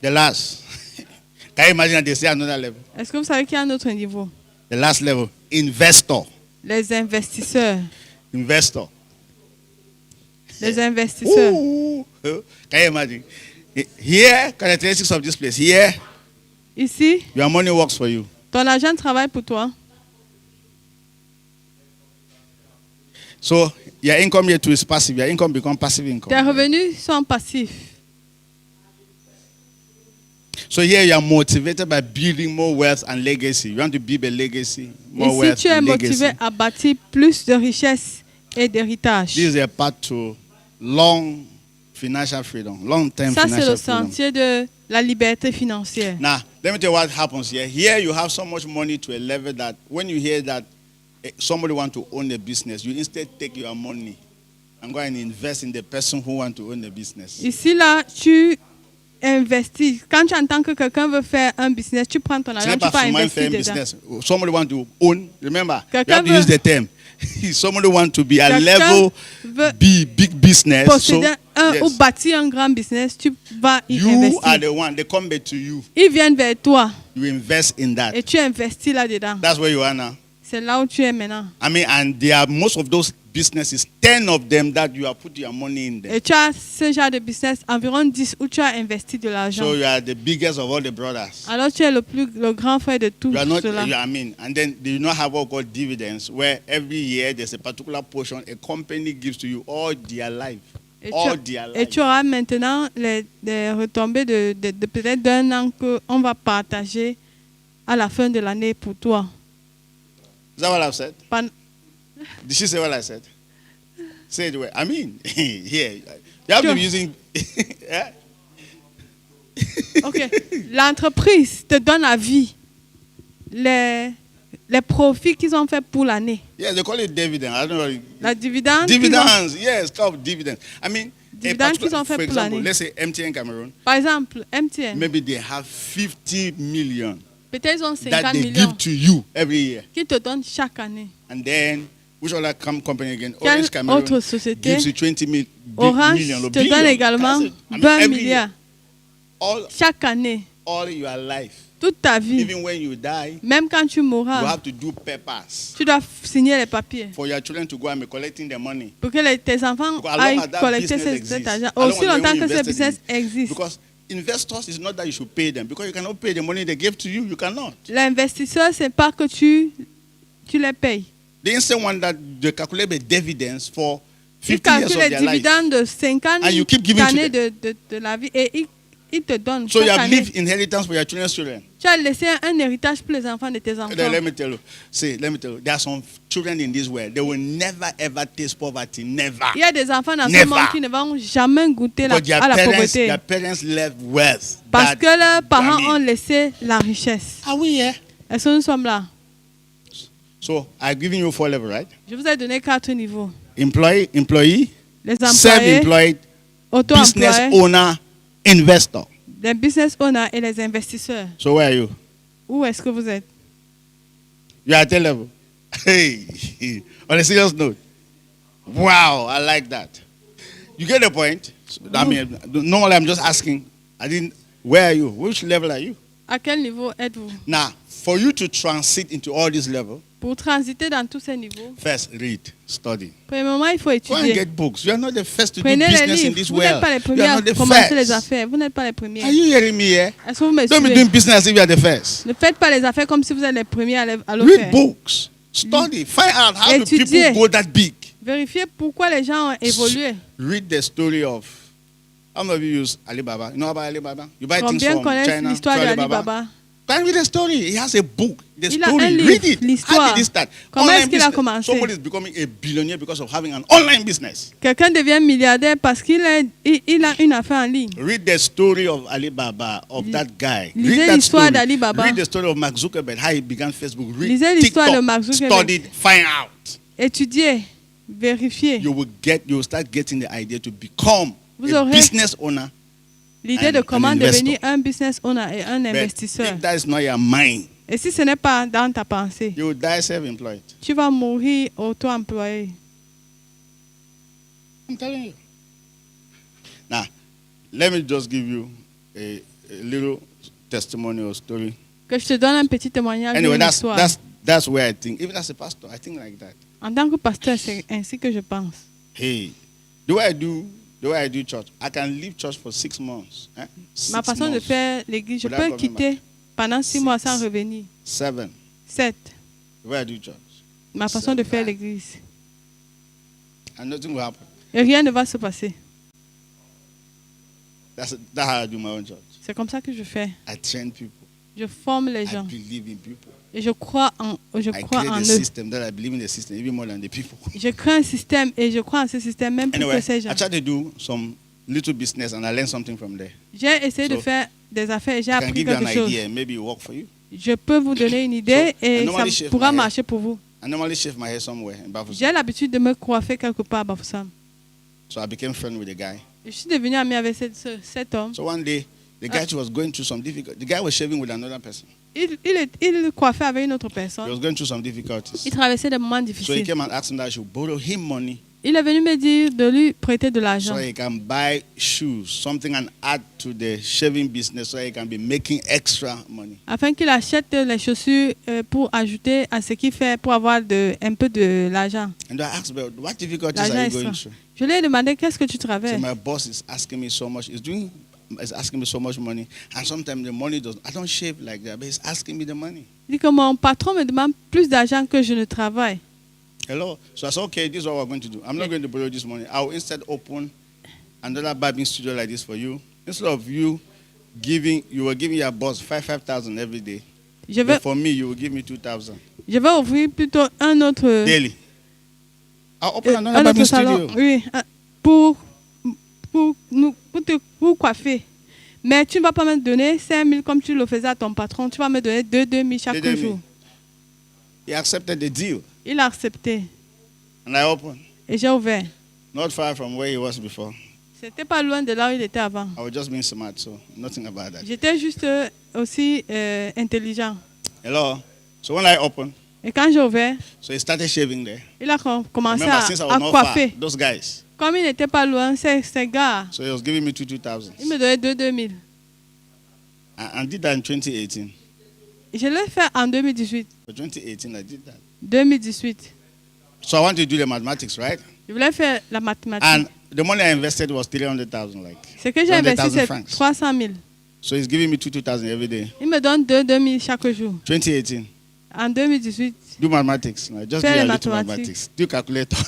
S2: The last, can you imagine that they say another level?
S1: Est-ce que vous savez qu'il y a un autre niveau?
S2: The last level, investor.
S1: Les investisseurs.
S2: Investor.
S1: Les investisseurs.
S2: Ooh. Can you imagine? Here, characteristics of this place. Here,
S1: Ici,
S2: your money works for you.
S1: ton argent travaille pour toi.
S2: So your income here too is passive. Your income becomes passive income.
S1: Tes revenus sont passifs.
S2: So here you are motivated by building more wealth and legacy. You want to build a legacy, more
S1: Ici,
S2: wealth
S1: tu es
S2: and legacy.
S1: motivé à bâtir plus de richesses et d'héritage.
S2: This is a path to long financial freedom, long-term
S1: Ça, c'est
S2: financial
S1: le
S2: freedom.
S1: sentier de la liberté financière.
S2: Now, let me tell you what happens here. Here you have so much money to a level that when you hear that somebody wants to own a business, you instead take your money and go and invest in the person who wants to own the business.
S1: Ici, là, tu investis. Quand tu entends que quelqu'un veut faire un business, tu prends ton
S2: Ce
S1: argent,
S2: n'est
S1: tu
S2: pas
S1: vas
S2: seulement
S1: investir
S2: faire un
S1: dedans.
S2: business. Somebody wants to own. Remember, you
S1: Quelqu'un
S2: have to use
S1: veut-
S2: the term. Somebody wants to be a
S1: Quelqu'un
S2: level
S1: veut
S2: big business. So,
S1: posséder un
S2: yes,
S1: ou bâtir un grand business, tu vas y
S2: you
S1: investir.
S2: are the one. They come back to you.
S1: Ils viennent vers toi
S2: You invest in that.
S1: et tu investis là-dedans.
S2: That's where you are now.
S1: C'est là où tu es maintenant.
S2: I mean, and there are most of those businesses, 10 of them that you have put your money in there.
S1: Et tu as ce genre de business, environ 10 où tu as investi de l'argent.
S2: So you are the biggest of all the brothers.
S1: Alors tu es le grand frère de tout
S2: You are not,
S1: cela.
S2: I mean, and then they do not have what we call dividends, where every year there's a particular portion a company gives to you all their life.
S1: Et
S2: All
S1: tu,
S2: their
S1: et
S2: life.
S1: tu auras maintenant les retombées de peut-être d'un an qu'on va partager à la fin de l'année pour toi.
S2: Is that what I've said?
S1: Pan-
S2: Did she say what I said? Say it well. I mean, yeah. You have to be using. Yeah?
S1: Ok. L'entreprise te donne la vie. Les les profits qu'ils ont fait pour l'année.
S2: Yes, they call it dividend. I don't know.
S1: La dividende.
S2: Dividends, yes, called dividend. I mean,
S1: Dividendes qu'ils ont fait
S2: for
S1: pour
S2: example,
S1: l'année.
S2: let's say MTN Cameroon,
S1: Par exemple, MTN.
S2: maybe they have 50 million
S1: Peut-être ils ont
S2: that
S1: 50
S2: they
S1: millions
S2: give to you every year.
S1: qu'ils te donnent chaque année.
S2: And then, which other company again?
S1: Quelle
S2: Orange Cameroon
S1: autre société?
S2: gives you 20
S1: Orange
S2: million. or
S1: te donne
S2: billion.
S1: également
S2: That's it. I mean,
S1: 20
S2: every
S1: milliards
S2: year. All
S1: chaque année,
S2: your life,
S1: toute ta vie.
S2: even when you die,
S1: Même quand tu
S2: you
S1: mourras,
S2: have to do papers
S1: tu dois signer les papiers
S2: for your children to go and be collecting the money.
S1: pour que tes enfants
S2: Because as long
S1: aillent
S2: as that
S1: collecter
S2: business
S1: cet
S2: exists,
S1: argent.
S2: as long
S1: Aussi
S2: as
S1: longtemps
S2: they
S1: que ce
S2: invested in
S1: business
S2: it.
S1: existe.
S2: Because investors is not that you should pay them, because you cannot pay the money they gave to you. You cannot.
S1: L'investisseur, c'est pas que tu les payes.
S2: The instant one that they calculate the dividends for
S1: Ils
S2: 50 years
S1: calculent
S2: of
S1: les
S2: their life.
S1: dividendes de 50
S2: And you keep giving to
S1: années
S2: them.
S1: de la vie et ils te donnent
S2: So you
S1: chaque
S2: have
S1: année.
S2: left inheritance for your children's children.
S1: Tu as laissé un héritage pour les enfants de tes enfants.
S2: Then let me tell you. There are some children in this world. They will never ever taste poverty. Never.
S1: Il y a des enfants dans ce
S2: Never.
S1: monde qui ne vont jamais goûter
S2: But
S1: à la pauvreté.
S2: their parents left wealth.
S1: Parce
S2: that-
S1: que leurs parents
S2: I
S1: ont
S2: mean,
S1: laissé la richesse.
S2: Are we here?
S1: Est-ce que nous sommes là?
S2: So I've given you 4 levels, right?
S1: Je vous ai donné 4 niveaux.
S2: Employee,
S1: Les employés,
S2: self-employed, business
S1: auto-employés,
S2: owner, investor.
S1: les business owners et les investisseurs.
S2: So where are you?
S1: Où est-ce que vous êtes?
S2: You are at that level. Hey, on a serious note. Wow, I like that. You get the point? I mean, normally I'm just asking. Where are you? Which level are you?
S1: À quel niveau êtes-vous?
S2: Now, for you to transit into all these levels,
S1: Pour transiter dans tous ces niveaux,
S2: first read, study.
S1: premièrement, il faut
S2: Go and
S1: étudier.
S2: get books. You are not the first to do
S1: Prenez les
S2: business in
S1: livres.
S2: this
S1: Vous n'êtes
S2: world.
S1: pas les
S2: You
S1: premiers
S2: are
S1: à
S2: not the
S1: commencer les
S2: first.
S1: affaires. Vous n'êtes pas les premiers.
S2: Are you hearing me here?
S1: Est-ce que vous me
S2: Don't be
S1: suivez?
S2: doing business if you are the first.
S1: Ne faites pas les affaires comme si vous êtes les premiers à le
S2: Read
S1: faire.
S2: books. Study. Find out how do
S1: Étudiez.
S2: people go that big.
S1: Vérifiez pourquoi les gens ont évolué.
S2: Read the story of. How many of you use Alibaba? You know about Alibaba? You buy things
S1: Combien
S2: from
S1: connaissent
S2: China.
S1: l'histoire
S2: through
S1: d'Ali Baba?
S2: Go and read the story. He has a book. The
S1: Il a
S2: story.
S1: un livre,
S2: Read it. How
S1: l'histoire.
S2: did it start?
S1: Comment
S2: Online
S1: est-ce qu'il a
S2: business.
S1: commencé?
S2: Somebody is becoming a billionaire because of having an online business.
S1: Quelqu'un devient milliardaire parce qu'il a une affaire en ligne.
S2: Read the story of Alibaba, of that guy.
S1: Lisez
S2: Read that
S1: l'histoire
S2: story.
S1: d'Ali Baba.
S2: Read the story of Mark Zuckerberg, how he began Facebook. Read
S1: Lisez l'histoire
S2: TikTok.
S1: de Mark Zuckerberg.
S2: Study it, find out.
S1: Étudiez, vérifiez.
S2: You will start getting the idea to become
S1: Vous
S2: a
S1: aurez
S2: business owner.
S1: l'idée de
S2: an
S1: comment
S2: investor.
S1: devenir un business owner et un
S2: But
S1: investisseur.
S2: if that is not your mind,
S1: Et si ce n'est pas dans ta pensée,
S2: you will die self-employed.
S1: tu vas mourir auto-employé.
S2: I'm telling you. Now, let me just give you a little testimony or story.
S1: Que je te donne un petit témoignage
S2: Anyway,
S1: d'une histoire.
S2: that's where I think. Even as a pastor, I think like that.
S1: En tant que pasteur, c'est ainsi que je pense.
S2: Hey, the way I do church, I can leave church for 6 months. Eh?
S1: Ma
S2: 6
S1: façon de
S2: months,
S1: faire l'église, je
S2: Without
S1: peux
S2: coming
S1: quitter pendant 6 mois sans
S2: 6.
S1: revenir.
S2: 7.
S1: 7.
S2: The way I do church,
S1: Ma façon de faire l'église.
S2: and nothing will happen.
S1: Et rien ne va se passer.
S2: That's how I do my own church.
S1: C'est comme ça que je fais.
S2: I train people.
S1: Je forme les
S2: I
S1: gens.
S2: believe in people.
S1: Et je crois en
S2: I create the
S1: eux.
S2: system that I believe in the system even more than the people.
S1: Je crée un système et je crois en ce système même plus
S2: Anyway,
S1: que ces gens.
S2: I try to do some little business and I learn something from there.
S1: J'ai essayé de
S2: So,
S1: faire des affaires et j'ai
S2: I can
S1: appris
S2: give you an
S1: quelque chose.
S2: idea and maybe it work for you.
S1: Je peux vous donner une idée
S2: So, I
S1: et
S2: normally
S1: ça
S2: shave
S1: pourra
S2: my hair.
S1: marcher pour vous.
S2: I normally shave my hair somewhere in Bafoussam.
S1: J'ai l'habitude de me coiffer quelque part à Bafoussam.
S2: So I became friend with the guy.
S1: Je suis devenue amie avec cet homme.
S2: So one day, the guy was going through some difficult. The guy was shaving with another person.
S1: Il coiffait avec une autre
S2: He
S1: personne.
S2: was going through some difficulties.
S1: Il traversait des moments
S2: So he
S1: difficiles.
S2: came and asked him that I should borrow him money
S1: Il est venu me dire de lui prêter de l'argent
S2: so he can buy shoes, something and add to the shaving business so he can be making extra money.
S1: afin qu'il achète les chaussures pour ajouter à ce qu'il fait pour avoir un peu de l'argent.
S2: And I asked, "But what difficulties
S1: L'argent
S2: are you
S1: extra.
S2: going through?"
S1: Je lui ai demandé qu'est-ce que tu
S2: So
S1: traverses.
S2: my boss is asking me so much. Is asking me so much money, and sometimes the money doesn't. I don't shave like that, but he's asking me the money.
S1: Il dit que mon patron me demande plus d'argent que je ne travaille.
S2: Hello. So I said, okay, this is what we're going to do. I'm not going to borrow this money. I'll instead open another barbing studio like this for you. Instead of you were giving your boss 5,000 every day.
S1: Je
S2: But
S1: vais,
S2: for me, you will give me 2,000
S1: je vais ouvrir plutôt un autre,
S2: daily. I'll open
S1: un
S2: another
S1: autre
S2: barbing
S1: salon,
S2: studio.
S1: oui, pour coiffer. Mais tu ne vas pas me donner 5 000 comme tu le faisais à ton patron. Tu vas me donner 2 000 chaque
S2: 2 000.
S1: jour.
S2: He accepted the deal.
S1: Il a accepté.
S2: And I opened.
S1: Et j'ai ouvert.
S2: Not far from where he was before.
S1: C'était pas loin de là où il était avant.
S2: I was just being smart, so nothing about that.
S1: J'étais juste aussi intelligent.
S2: Hello? So when I opened,
S1: Et quand j'ai ouvert,
S2: so he started shaving there.
S1: il a commencé
S2: Remember, since I was
S1: à
S2: not far,
S1: coiffer.
S2: those guys.
S1: Comme il n'était pas loin, ces gars,
S2: So he was giving me 2,000.
S1: il me donnait 2 000.
S2: I did that in 2018.
S1: Je l'ai fait en 2018.
S2: For 2018, I did that.
S1: 2018.
S2: So I want to do the mathematics, right?
S1: Je voulais faire la mathématique.
S2: And the money I invested was 300,000, like.
S1: Ce que j'ai investi,
S2: 300,000
S1: c'est
S2: francs.
S1: 300 000.
S2: So he's giving me 2,000 every day.
S1: Il me donne 2 000 chaque jour.
S2: 2018.
S1: En 2018,
S2: Do mathematics. No, just do
S1: Fais
S2: a
S1: les
S2: little
S1: mathématiques.
S2: mathematics. Do calculator.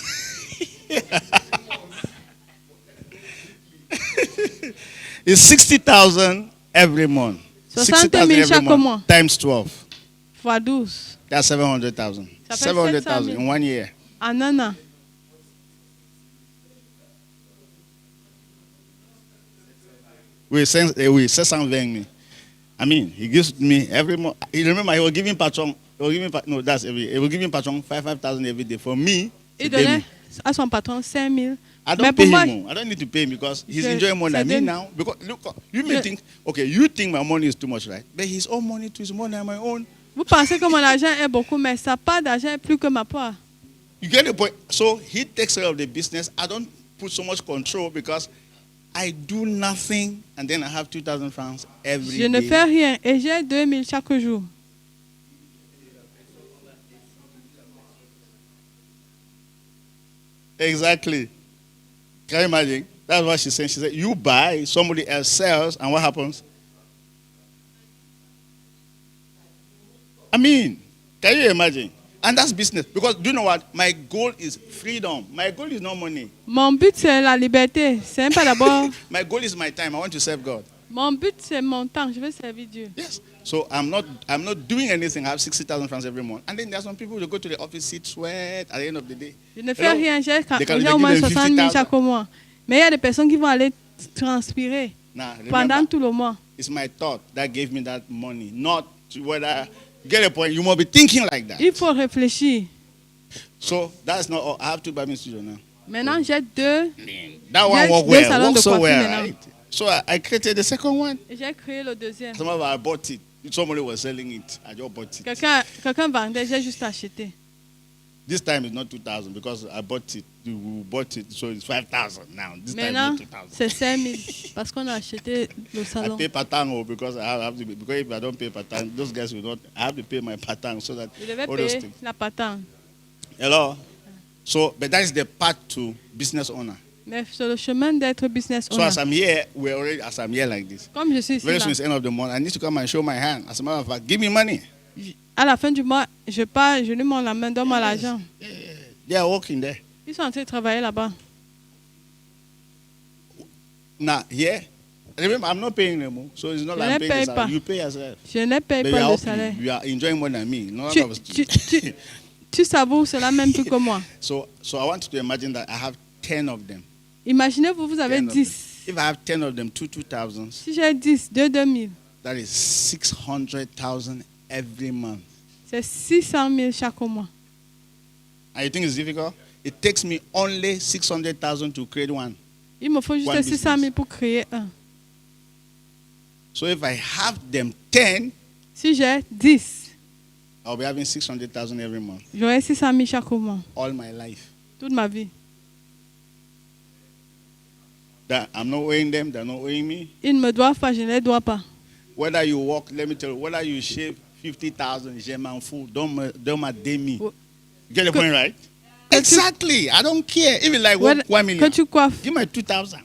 S2: It's 60,000 every month.
S1: 60 000
S2: every
S1: chaque
S2: month
S1: mois.
S2: times 12.
S1: fois 12.
S2: That's 700,000.
S1: Ça fait
S2: 700,000
S1: 700,000.
S2: in 1 year.
S1: En un an.
S2: We 620 me. I mean, he gives me every month. You remember, he was giving patron. No, that's every. He was giving patron 5,000 every day for me.
S1: Il
S2: to pay
S1: donnait
S2: me.
S1: à son patron 5 000.
S2: I
S1: Mais
S2: don't
S1: pour
S2: pay
S1: moi,
S2: him more. I don't need to pay him because he's
S1: Je-
S2: enjoying more than me
S1: c'est
S2: now. Because look, you may
S1: Je-
S2: think, okay, you think my money is too much, right? But his own money too is more than my own.
S1: vous pensez que mon argent est beaucoup, mais sa part d'argent est plus que ma part.
S2: You get the point? So he takes care of the business. I don't put so much control because I do nothing and then I have 2,000 francs every
S1: Je ne
S2: day.
S1: fais rien et j'ai 2 000 chaque jour.
S2: Exactly. Can you imagine? That's what she's saying. She said, you buy, somebody else sells, and what happens? I mean, can you imagine? And that's business. Because do you know what? My goal is freedom. My goal is not money.
S1: Mon but, c'est la liberté. C'est même pas d'abord.
S2: My goal is my time. I want to serve God.
S1: Mon but, c'est mon temps. Je veux servir Dieu.
S2: Yes. So I'm not doing anything. I have 60,000 francs every month. And then there are some people who go to the office, sit, sweat at the end of the day.
S1: Je ne fais
S2: Hello?
S1: rien. J'ai
S2: They
S1: au moins
S2: give them
S1: 60 000
S2: 50,000.
S1: chaque mois. Mais il y a des personnes qui vont aller transpirer
S2: Now,
S1: pendant
S2: remember,
S1: tout le mois.
S2: it's my thought that gave me that money, not whether, get a point, you must be thinking like that.
S1: Il faut réfléchir.
S2: So that's not all. I have 2 Bible studios now.
S1: Maintenant, j'ai 2
S2: That one
S1: Yes,
S2: worked
S1: yes,
S2: well,
S1: salon
S2: worked
S1: de
S2: so
S1: coiffure
S2: well,
S1: maintenant.
S2: right? So I created the second one.
S1: et j'ai créé le deuxième.
S2: Somehow I bought it. Somebody was selling it. I just bought it.
S1: Quelqu'un vendait, j'ai juste acheté.
S2: This time it's not 2,000 because I bought it. We bought it, so it's 5,000 now. This
S1: Maintenant,
S2: time it's not 2,000.
S1: c'est 5 000 parce qu'on a acheté le
S2: I
S1: salon.
S2: pay patang because I have to. Because if I don't pay patang, those guys will not. I have to pay my patang so that
S1: Je devais
S2: all those
S1: payer
S2: things.
S1: la patente.
S2: Hello. So, but that is the path to business owner.
S1: Mais sur le chemin d'être business
S2: So
S1: owner,
S2: as I'm here, we're already as I'm here like this.
S1: comme je suis ici,
S2: Very
S1: là,
S2: soon it's the end of the month. I need to come and show my hand. As a matter of fact, give me money.
S1: à la fin du mois, je pars, je lui montre la main, donne-moi l'argent.
S2: They are working there.
S1: Ils sont en train de travailler là-bas.
S2: Now here, remember I'm not paying them, oh. So it's not
S1: Je
S2: like I'm
S1: ne
S2: paying
S1: paye
S2: the
S1: pas.
S2: salary. You pay yourself.
S1: Je ne paye
S2: But
S1: pas le
S2: you
S1: salaire.
S2: are, you are enjoying more than me. No,
S1: Tu, tu savoures cela même plus que moi.
S2: so I want you to imagine that I have 10 of them.
S1: Imaginez-vous, vous avez
S2: 10 of them.
S1: 10.
S2: If I have 10 of them, 2,000,
S1: Si j'ai 10, 2 000,
S2: that is 600,000 every month.
S1: c'est 600 000 chaque mois.
S2: And you think it's difficult? It takes me only 600,000 to create one.
S1: Il me faut juste
S2: One
S1: 600 000
S2: business.
S1: pour créer un.
S2: So if I have them 10,
S1: Si j'ai 10,
S2: I'll be having 600,000 every month,
S1: j'aurai 600 000 chaque mois,
S2: all my life.
S1: toute ma vie.
S2: That I'm not owing them, they're not owing me.
S1: Ils ne me doivent pas, je ne les dois pas.
S2: Whether you walk, let me tell you, whether you shave 50,000, je m'en fous, don't demi.
S1: Well,
S2: Get the
S1: que-
S2: point, right? Exactly. I don't care. Even like
S1: Well,
S2: 1
S1: que
S2: million.
S1: tu coiffes
S2: Give me 2,000.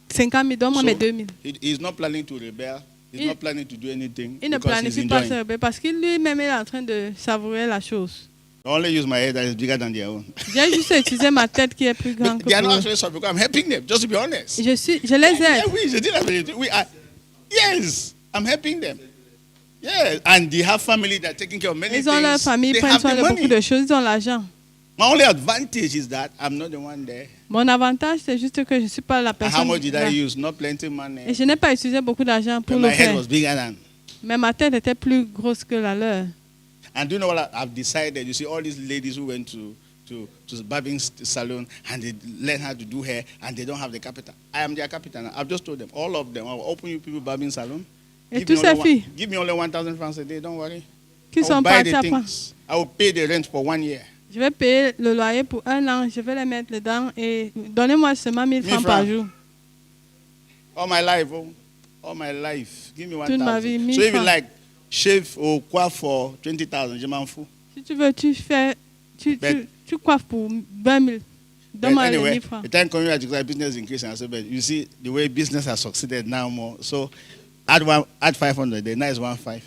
S1: 50 000, donne-moi
S2: So,
S1: mes 2 000.
S2: He's not planning to rebel. He's
S1: Il-
S2: not planning to do anything
S1: Il ne
S2: because he's
S1: planifie pas
S2: enjoying.
S1: se rebelle parce qu'il lui-même est en train de savourer la chose.
S2: I only use my head that is bigger than their own.
S1: J'ai juste utilisé ma tête qui est plus grande
S2: But
S1: que
S2: they are
S1: pour
S2: not
S1: eux.
S2: actually sorry because I'm helping them, just to be honest.
S1: Je les
S2: Yeah,
S1: aide.
S2: we, je dis la vérité. We are, yes, I'm helping them. Yeah, and they have family that are taking care of many
S1: Ils ont leur
S2: things.
S1: famille,
S2: They
S1: prennent
S2: have
S1: soin
S2: the
S1: de beaucoup
S2: money.
S1: de choses, ils ont l'argent.
S2: My only advantage is that I'm not the one there.
S1: Mon avantage, c'est juste que je ne suis pas la
S2: And how
S1: personne.
S2: much did
S1: là.
S2: I use? Not plenty
S1: Et
S2: money.
S1: je n'ai pas utilisé beaucoup d'argent pour
S2: But
S1: le
S2: my head
S1: faire.
S2: was bigger than.
S1: Mais ma tête était plus grosse que la leur.
S2: And do you know what I've decided? You see, all these ladies who went to the barbing salon and they learn how to do hair and they don't have the capital. I am their capital. I've just told them, all of them, I'll open you people barbing salon.
S1: Et toutes ces filles
S2: Give me only 1,000 francs a day, don't worry.
S1: qui sont
S2: buy the
S1: parties après,
S2: things. I will pay the rent for 1 year.
S1: je vais payer le loyer pour 1 an, je vais les mettre dedans et donnez-moi seulement 1 000 francs par jour.
S2: All my life, oh. All my life. Give me
S1: Toute ma vie,
S2: 1,000.
S1: 1000
S2: So if you
S1: francs.
S2: like shave or coiffe for 20,000, je m'en fous.
S1: Si tu veux, tu coiffes pour 20 000. Donne-moi les 1
S2: Anyway,
S1: 000 francs.
S2: the time coming at the business increasing. I said, but you see the way business has succeeded now more. So add 500 there. Now it's 1,500.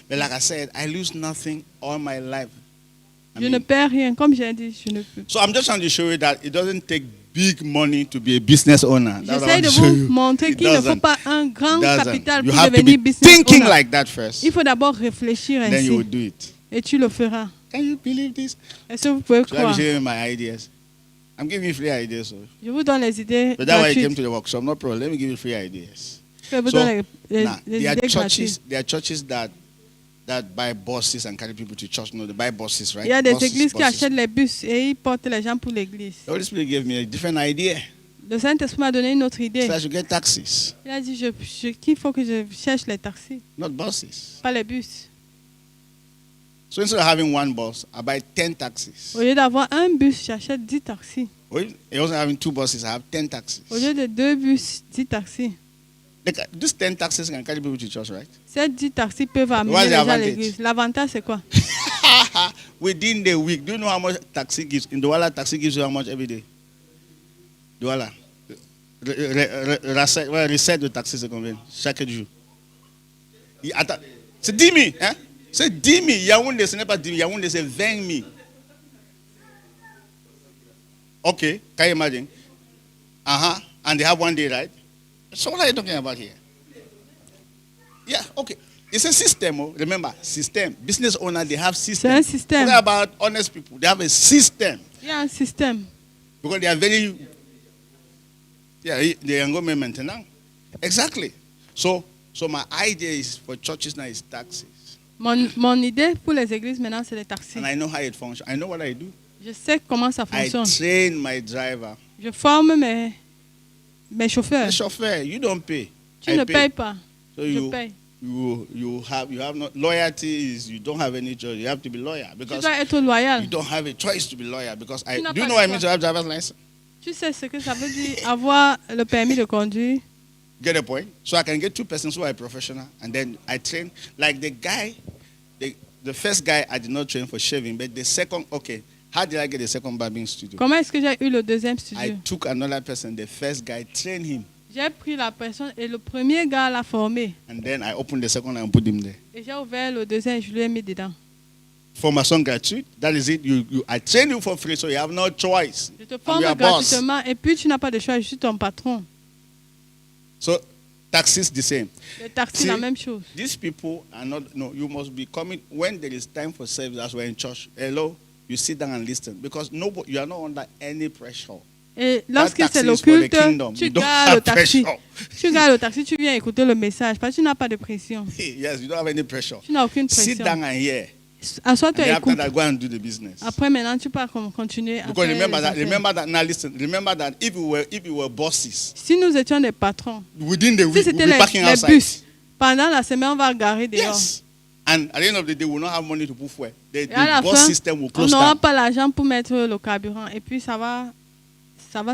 S2: But like I said, I lose nothing all my life. I
S1: Je
S2: mean,
S1: ne perds rien, comme j'ai dit, je ne peux.
S2: so I'm just trying to show you that it doesn't take big money to be a business owner. That's what I
S1: J'essaie de
S2: want to show
S1: vous
S2: you.
S1: montrer
S2: It
S1: qu'il ne faut
S2: doesn't.
S1: pas un grand
S2: Doesn't.
S1: capital
S2: You
S1: pour
S2: have to
S1: devenir
S2: be
S1: business
S2: thinking
S1: owner.
S2: like that first.
S1: Il faut d'abord réfléchir
S2: Then you will
S1: ainsi
S2: do it.
S1: et tu le feras.
S2: Can you believe this?
S1: Est-ce que vous pouvez
S2: So I'm
S1: croire?
S2: showing you my ideas. I'm giving you free ideas. So.
S1: Je vous donne les idées
S2: But that's why you came
S1: gratuites.
S2: to the workshop. No problem. Let me give you free ideas.
S1: Je vous
S2: So,
S1: donne les
S2: now,
S1: idées
S2: there
S1: gratuites.
S2: are churches that buy buses and carry people to church. No, they buy buses, right?
S1: Il y a des
S2: Buses,
S1: églises qui
S2: buses.
S1: achètent les bus et ils portent les gens pour l'église.
S2: The Holy Spirit gave me a different idea.
S1: Le Saint-Esprit m'a donné une autre idée.
S2: So I should get taxis,
S1: Il a dit qu'il faut que je cherche les taxis,
S2: not buses.
S1: pas les bus.
S2: So instead of having one bus, I buy 10 taxis.
S1: Au lieu d'avoir un bus, j'achète 10 taxis.
S2: Or also having 2 buses, I have 10 taxis.
S1: Au lieu de 2 bus, 10 taxis.
S2: These 10 taxis can carry people to church, right?
S1: Ces 10 taxis peuvent amener
S2: What's the
S1: les gens à
S2: advantage?
S1: l'église. L'avantage, c'est quoi?
S2: Within the week, do you know how much taxi gives? In Douala, taxi gives you how much every day? Douala. Recette de taxi, c'est combien? Chaque jour. Attends, c'est 10 000. Hein? C'est 10 000. Yaoundé, ce n'est pas 10 000. Yaoundé, c'est 20 000. Okay, can you imagine? And they have 1 day, right? So what are you talking about here? Yeah, okay. It's a system. Oh. Remember, system. Business owners, they have system.
S1: C'est un système.
S2: Forget about honest people. They have a system.
S1: Il y a un système.
S2: Because they are very, they are going maintenant. Exactly. So my idea is for churches now is taxes.
S1: Mon idée pour les églises maintenant, c'est les taxis.
S2: And I know how it functions. I know what I do.
S1: Je sais comment ça
S2: I
S1: fonctionne.
S2: train my driver.
S1: Je forme mes chauffeurs.
S2: The chauffeur, you don't pay.
S1: Tu
S2: I
S1: ne
S2: pay.
S1: payes pas.
S2: So
S1: Je paye.
S2: you have not loyalty is you don't have any choice. You have to be loyal
S1: Tu
S2: because
S1: dois être loyal.
S2: you don't have a choice to be loyal because
S1: Tu n'as
S2: do you
S1: pas
S2: know
S1: le
S2: what I mean
S1: choix.
S2: to have driver's license?
S1: Tu sais ce que ça veut dire avoir le permis de conduire.
S2: Get the point? So I can get 2 persons who are professional and then I train like the guy, the first guy I did not train for shaving, but the second, okay, how did I get the second barbing studio?
S1: Comment est-ce que j'ai eu le deuxième
S2: I
S1: studio?
S2: took another person, the first guy, trained him,
S1: J'ai pris la personne et le premier gars l'a formé.
S2: and then I opened the second and put him there.
S1: Et j'ai ouvert le deuxième et je lui ai mis dedans.
S2: Formation gratuite, that is it. I train you for free, so you have no choice.
S1: Je te
S2: I'm
S1: forme
S2: your boss.
S1: gratuitement et puis tu n'as pas de choix, je suis ton patron.
S2: So taxes the same.
S1: Les taxis,
S2: See,
S1: la même chose.
S2: These people are not, no, you must be coming when there is time for service, as we're in church. Hello, you sit down and listen because nobody, you are not under any pressure.
S1: Et lorsque
S2: That
S1: c'est
S2: taxi
S1: le
S2: is for the
S1: culte,
S2: kingdom.
S1: tu
S2: You don't
S1: gardes le
S2: have
S1: taxi.
S2: pressure.
S1: Tu gardes le taxi, tu viens écouter le message parce que tu n'as pas de pression.
S2: Yes, you don't have any pressure.
S1: Tu n'as aucune
S2: Sit
S1: pression.
S2: down and hear. And
S1: Assois-toi
S2: then
S1: et
S2: after
S1: écoute.
S2: that, go and do the business.
S1: Après, maintenant, tu peux continuer à
S2: Because
S1: faire
S2: remember
S1: les
S2: that,
S1: affaires.
S2: remember that, now listen, remember that if you were bosses,
S1: Si nous étions des patrons,
S2: within the
S1: si
S2: week,
S1: c'était
S2: we'll be parking
S1: les
S2: outside.
S1: bus, pendant la semaine, on va garer dehors.
S2: Yes. And at the end of the day, we will not have money to put fuel. The
S1: Et à la
S2: bus
S1: fin,
S2: system will
S1: on
S2: close
S1: n'aura
S2: down.
S1: pas l'argent pour mettre le carburant. Et puis, ça va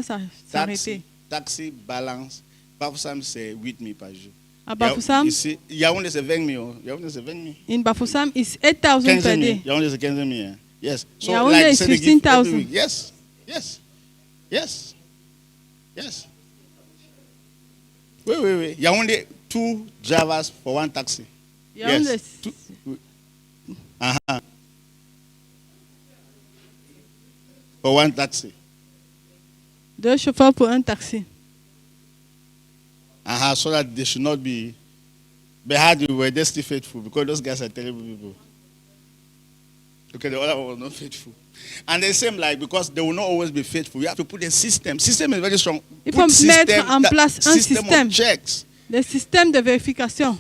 S1: s'arrêter.
S2: Taxi balance. Bafoussam, c'est 8 000 par jour.
S1: À Bafoussam,
S2: Yaoundé, c'est 20 000. Yaoundé, c'est 20 000.
S1: in Bafoussam, is 8,000
S2: 15
S1: per
S2: 000.
S1: day.
S2: Yaoundé, c'est 15 000. Yes. So,
S1: Yaoundé is
S2: say they give
S1: 15,000.
S2: every week. Yes. Yes. Yes. Yes. Wait. Yaoundé, 2 drivers for 1 taxi.
S1: Yaoundé,
S2: Yes. For 1 taxi.
S1: 2 chauffeurs pour un taxi.
S2: So that they should not be. But how they were just still faithful because those guys are terrible people. Okay, the other one was not faithful. And the same like because they will not always be faithful. You have to put a system. System is very strong.
S1: Il
S2: Put
S1: faut mettre en place un
S2: system
S1: système.
S2: of checks.
S1: Le système de vérification.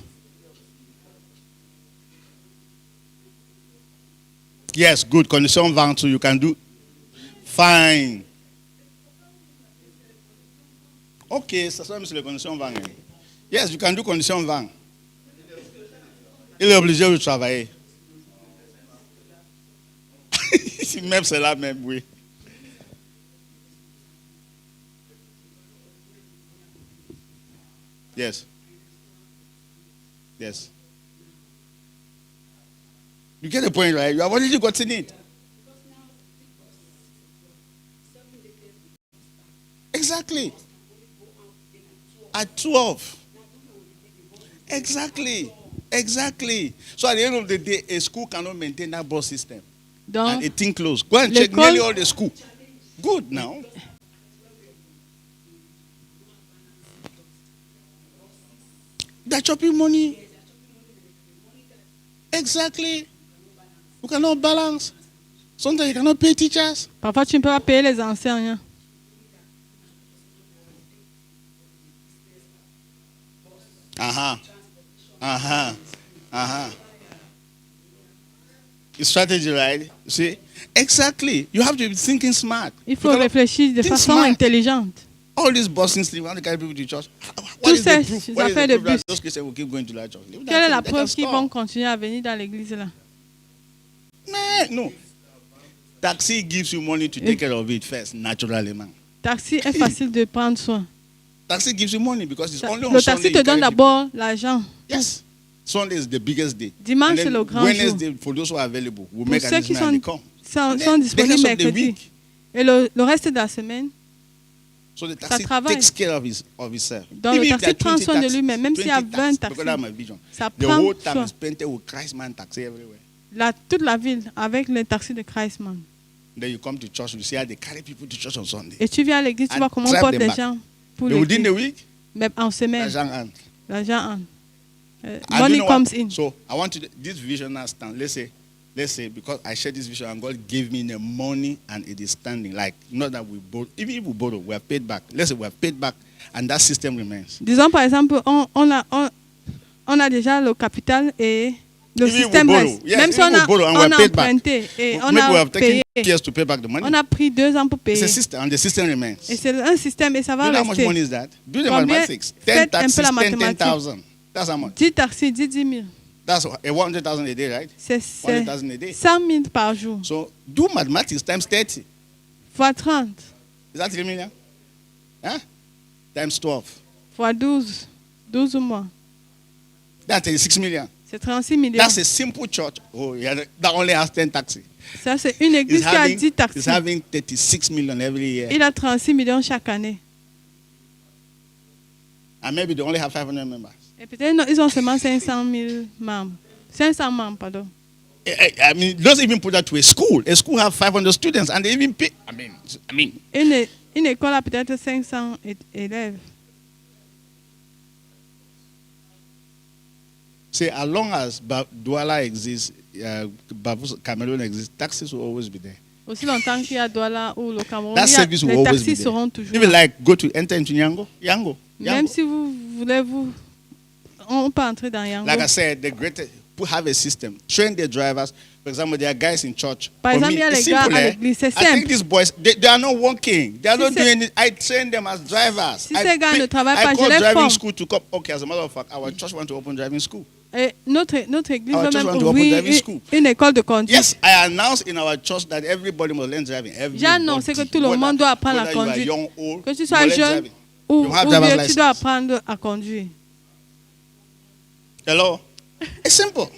S2: Yes, good. Condition van too, you can do. Fine. Ok, ça sera sur les conditions van. Yes, you can do condition van. Il est obligé de travailler. Même c'est là même, oui. Yes. Yes. You get the point, right? You have already gotten it. Exactly. At 12. Exactly. Exactly. So at the end of the day, a school cannot maintain that bus system.
S1: Donc,
S2: And a thing closed. Go and check
S1: l'école-
S2: nearly all the school. Good now. They're chopping money. Exactly. You cannot balance. Sometimes you cannot pay teachers.
S1: parfois, tu ne peux pas payer les enseignants.
S2: Uh-huh. Uh-huh. Uh-huh. It's strategy, right? You see? Exactly. You have to be thinking smart.
S1: Il faut
S2: You cannot
S1: réfléchir de
S2: think
S1: façon
S2: smart.
S1: intelligente.
S2: All these busing things, we want to carry people to church. What
S1: Tous
S2: is the
S1: ces
S2: proof? What is
S1: affaires
S2: the
S1: de
S2: proof that
S1: bus.
S2: those Christians will keep going to that church? Leave that
S1: Quelle est
S2: thing.
S1: la
S2: They can
S1: preuve qu'ils
S2: stop.
S1: vont continuer à venir dans l'église là?
S2: Man, no. Taxi gives you money to take care of it first, naturally, man.
S1: Taxi est facile de prendre soin.
S2: Taxi gives you money because it's only on
S1: Le
S2: Sunday
S1: taxi te
S2: you
S1: donne
S2: carry
S1: d'abord l'argent.
S2: people. Yes. Sunday is the biggest day.
S1: Dimanche,
S2: And
S1: c'est
S2: then
S1: le grand
S2: Wednesday, for those who are available, we'll
S1: Pour
S2: make
S1: ceux qui
S2: arrangements and they come.
S1: sont
S2: And then
S1: sont
S2: the
S1: disponibles
S2: rest of the
S1: mercredi.
S2: week,
S1: Et le reste de la semaine,
S2: so the taxi
S1: travaille.
S2: takes care of himself.
S1: Donc, le
S2: Even if
S1: taxi
S2: there are
S1: prend
S2: 20
S1: soin de
S2: taxis,
S1: lui-même, même s'il y a
S2: 20
S1: 20
S2: taxis,
S1: taxis.
S2: because that's my vision.
S1: ça
S2: The
S1: prend
S2: whole town
S1: soin.
S2: is painted with Christman taxi everywhere.
S1: Toute la ville avec les taxis de Christman.
S2: Then you come to church, you see how they carry people to church on Sunday.
S1: Et tu viens à l'église, tu
S2: And
S1: vois comment on
S2: drive
S1: porte
S2: them
S1: les
S2: back.
S1: gens pour
S2: Then within the
S1: l'église.
S2: week,
S1: Même en semaine,
S2: l'argent entre.
S1: l'argent entre.
S2: And you
S1: Money
S2: know what?
S1: comes in.
S2: So I want to this vision now stand. Let's say because I share this vision and God gave me the money and it is standing. Like not that we borrow, even if we borrow, we are paid back. Let's say we are paid back and that system remains.
S1: Disons par exemple, on a déjà le capital et le
S2: Even if we
S1: système
S2: borrow,
S1: reste.
S2: yes,
S1: Même si
S2: even
S1: on
S2: we
S1: a,
S2: borrow and
S1: on
S2: we're
S1: a
S2: paid back.
S1: emprunté et on
S2: Maybe we
S1: a
S2: have taken
S1: payé.
S2: years to pay back the money.
S1: On a pris 2 ans pour
S2: It's a
S1: payer.
S2: system and the system remains.
S1: Et c'est un système et ça
S2: Do
S1: va
S2: you know how much money
S1: rester.
S2: is that? Do the
S1: Combien?
S2: mathematics. 10
S1: Faites un
S2: taxis,
S1: peu la
S2: 10,
S1: mathématique.
S2: 10,000. That's how much.
S1: 10 taxis, 10 000.
S2: That's 100,000 a day, right?
S1: C'est
S2: 100,000 a day.
S1: 100 000 par jour.
S2: So do mathematics times 30.
S1: Fois 30.
S2: Is that 3 million? Huh? Times 12.
S1: Fois 12. 12 mois.
S2: That's 6 million.
S1: C'est 36 millions.
S2: That's a simple church. Oh, yeah, that only has 10 taxis.
S1: Ça, c'est une église qui a 10
S2: It's
S1: taxis.
S2: having 36 million every year.
S1: Il a 36 millions chaque année.
S2: And maybe they only have 500 members.
S1: Et peut-être non, ils ont seulement 500 000 membres. 500 membres, pardon.
S2: I mean, let's even put that to a school. A school have 500 students and they even pay. I mean,
S1: Une école a peut-être 500 élèves.
S2: say as long as Douala exists, Cameroon exists, taxis will always be there.
S1: Aussi longtemps qu'il y a Douala ou le Cameroun,
S2: That service will
S1: les
S2: always
S1: taxis
S2: be there.
S1: seront toujours
S2: Even
S1: là.
S2: like go to enter into Yango.
S1: Même si vous voulez, on peut entrer dans Yango.
S2: Like I said, the greatest have a system. Train the drivers. For example, there are guys in church.
S1: Par
S2: For
S1: exemple,
S2: me,
S1: il y a
S2: it's
S1: les gars
S2: simple,
S1: à
S2: eh?
S1: l'église, c'est
S2: I think
S1: simple.
S2: these boys, they are not working. They are
S1: Si
S2: not
S1: c'est-
S2: doing it. I train them as drivers.
S1: Si ces gars ne travaillent pas,
S2: I
S1: je
S2: call
S1: les
S2: driving
S1: forme.
S2: school to come. Okay, as a matter of fact, our church want to open driving school.
S1: Et notre église
S2: Our
S1: va
S2: church
S1: même
S2: want to open
S1: ouvrir
S2: driving school.
S1: une école de conduite.
S2: Yes, I announced in our church that everybody must learn driving.
S1: J'ai annoncé que tout le monde doit apprendre à conduire.
S2: Young, old,
S1: Que tu
S2: you
S1: sois
S2: must learn
S1: jeune
S2: driving.
S1: ou
S2: You have
S1: vieux,
S2: driver's
S1: tu dois
S2: license.
S1: apprendre à conduire.
S2: Hello? It's simple.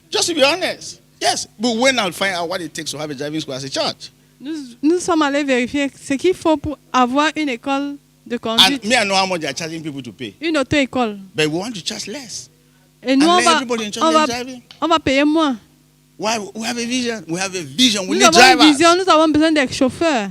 S2: Just to be honest. Yes, but when I'll find out what it takes to have a driving school as a church.
S1: Nous sommes allés vérifier ce qu'il faut pour avoir une école de
S2: And
S1: conduite,
S2: me, I know how much they are charging people to pay.
S1: une auto-école.
S2: But we want to charge less.
S1: Et nous,
S2: And
S1: on
S2: let
S1: va,
S2: everybody in church
S1: on,
S2: learn
S1: va,
S2: driving.
S1: on va payer moins.
S2: Why? We have a vision. We have a vision. We
S1: Nous
S2: need
S1: avons une
S2: drivers.
S1: vision, nous avons besoin des chauffeurs.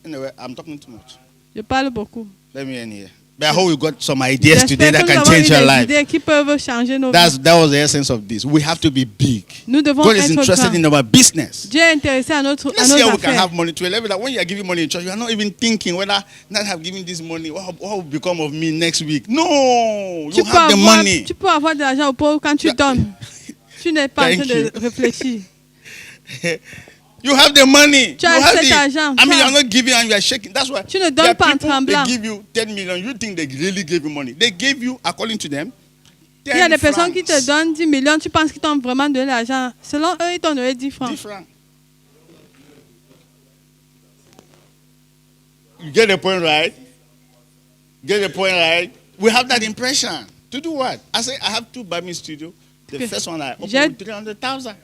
S2: Anyway, I'm talking too much.
S1: Je parle beaucoup.
S2: Let me end here. But I hope you got some ideas today
S1: J'espère
S2: that
S1: que nous
S2: can
S1: avons eu
S2: change your
S1: des
S2: life.
S1: idées qui peuvent changer nos vies.
S2: That was the essence of this. We have to be big.
S1: Nous devons
S2: God is
S1: être
S2: interested
S1: grands.
S2: in our business.
S1: Dieu est intéressé à nos
S2: Let's see how we can
S1: affaires.
S2: have money to a level that when you are giving money in church, you are not even thinking whether not have given this money, what will become of me next week. No, you have the money.
S1: Tu peux avoir de l'argent au pauvre quand tu donnes. Tu n'es pas en train
S2: Thank
S1: de
S2: you.
S1: réfléchir.
S2: You have the money.
S1: Tu as
S2: you have
S1: cet
S2: it.
S1: argent.
S2: I mean,
S1: Tu
S2: you
S1: as-
S2: are not giving and you are shaking. That's why.
S1: Tu ne
S2: there
S1: donnes
S2: are
S1: pas en
S2: people,
S1: tremblant.
S2: they give you 10 million. You think they really gave you money. They gave you, according to them, 10
S1: Il y a des personnes qui te
S2: francs.
S1: donnent 10 millions, tu penses qu'ils t'ont vraiment donné l'argent. Selon eux, ils t'ont donné 10 francs.
S2: 10 francs. You get the point, right? Get the point, right? We have that impression. To do what? I say I have 2 Bami studios. The
S1: Okay.
S2: first one I opened
S1: J'ai-
S2: with 300,000.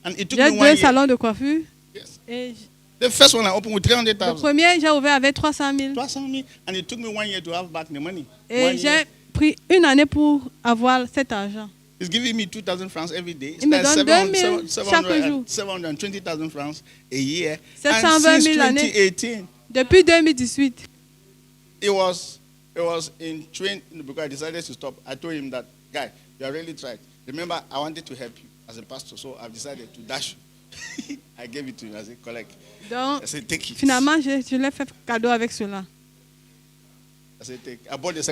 S2: And it took
S1: J'ai
S2: me
S1: 2
S2: 1 year.
S1: salons de coiffure.
S2: Yes.
S1: Et
S2: The first one I opened with
S1: le
S2: 300,000.
S1: premier, j'ai ouvert avec 300 000.
S2: 300,000. And it took me 1 year to have back the money.
S1: Et
S2: 1 year.
S1: j'ai pris une année pour avoir cet argent.
S2: It's giving me 2,000 francs every day. It's
S1: Il me
S2: like
S1: donne 2 000 chaque jour.
S2: 720,000 francs a year.
S1: 720
S2: And
S1: 000
S2: since
S1: l'année.
S2: 2018,
S1: Depuis 2018,
S2: it was in 20, because I decided to stop. I told him that, guy, you are really tried. Remember, I wanted to help you as a pastor, so I've decided to dash you. I gave it to him. I said, collect.
S1: donc
S2: I said, take it.
S1: finalement, je l'ai fait cadeau avec cela.
S2: I said, take. I bought the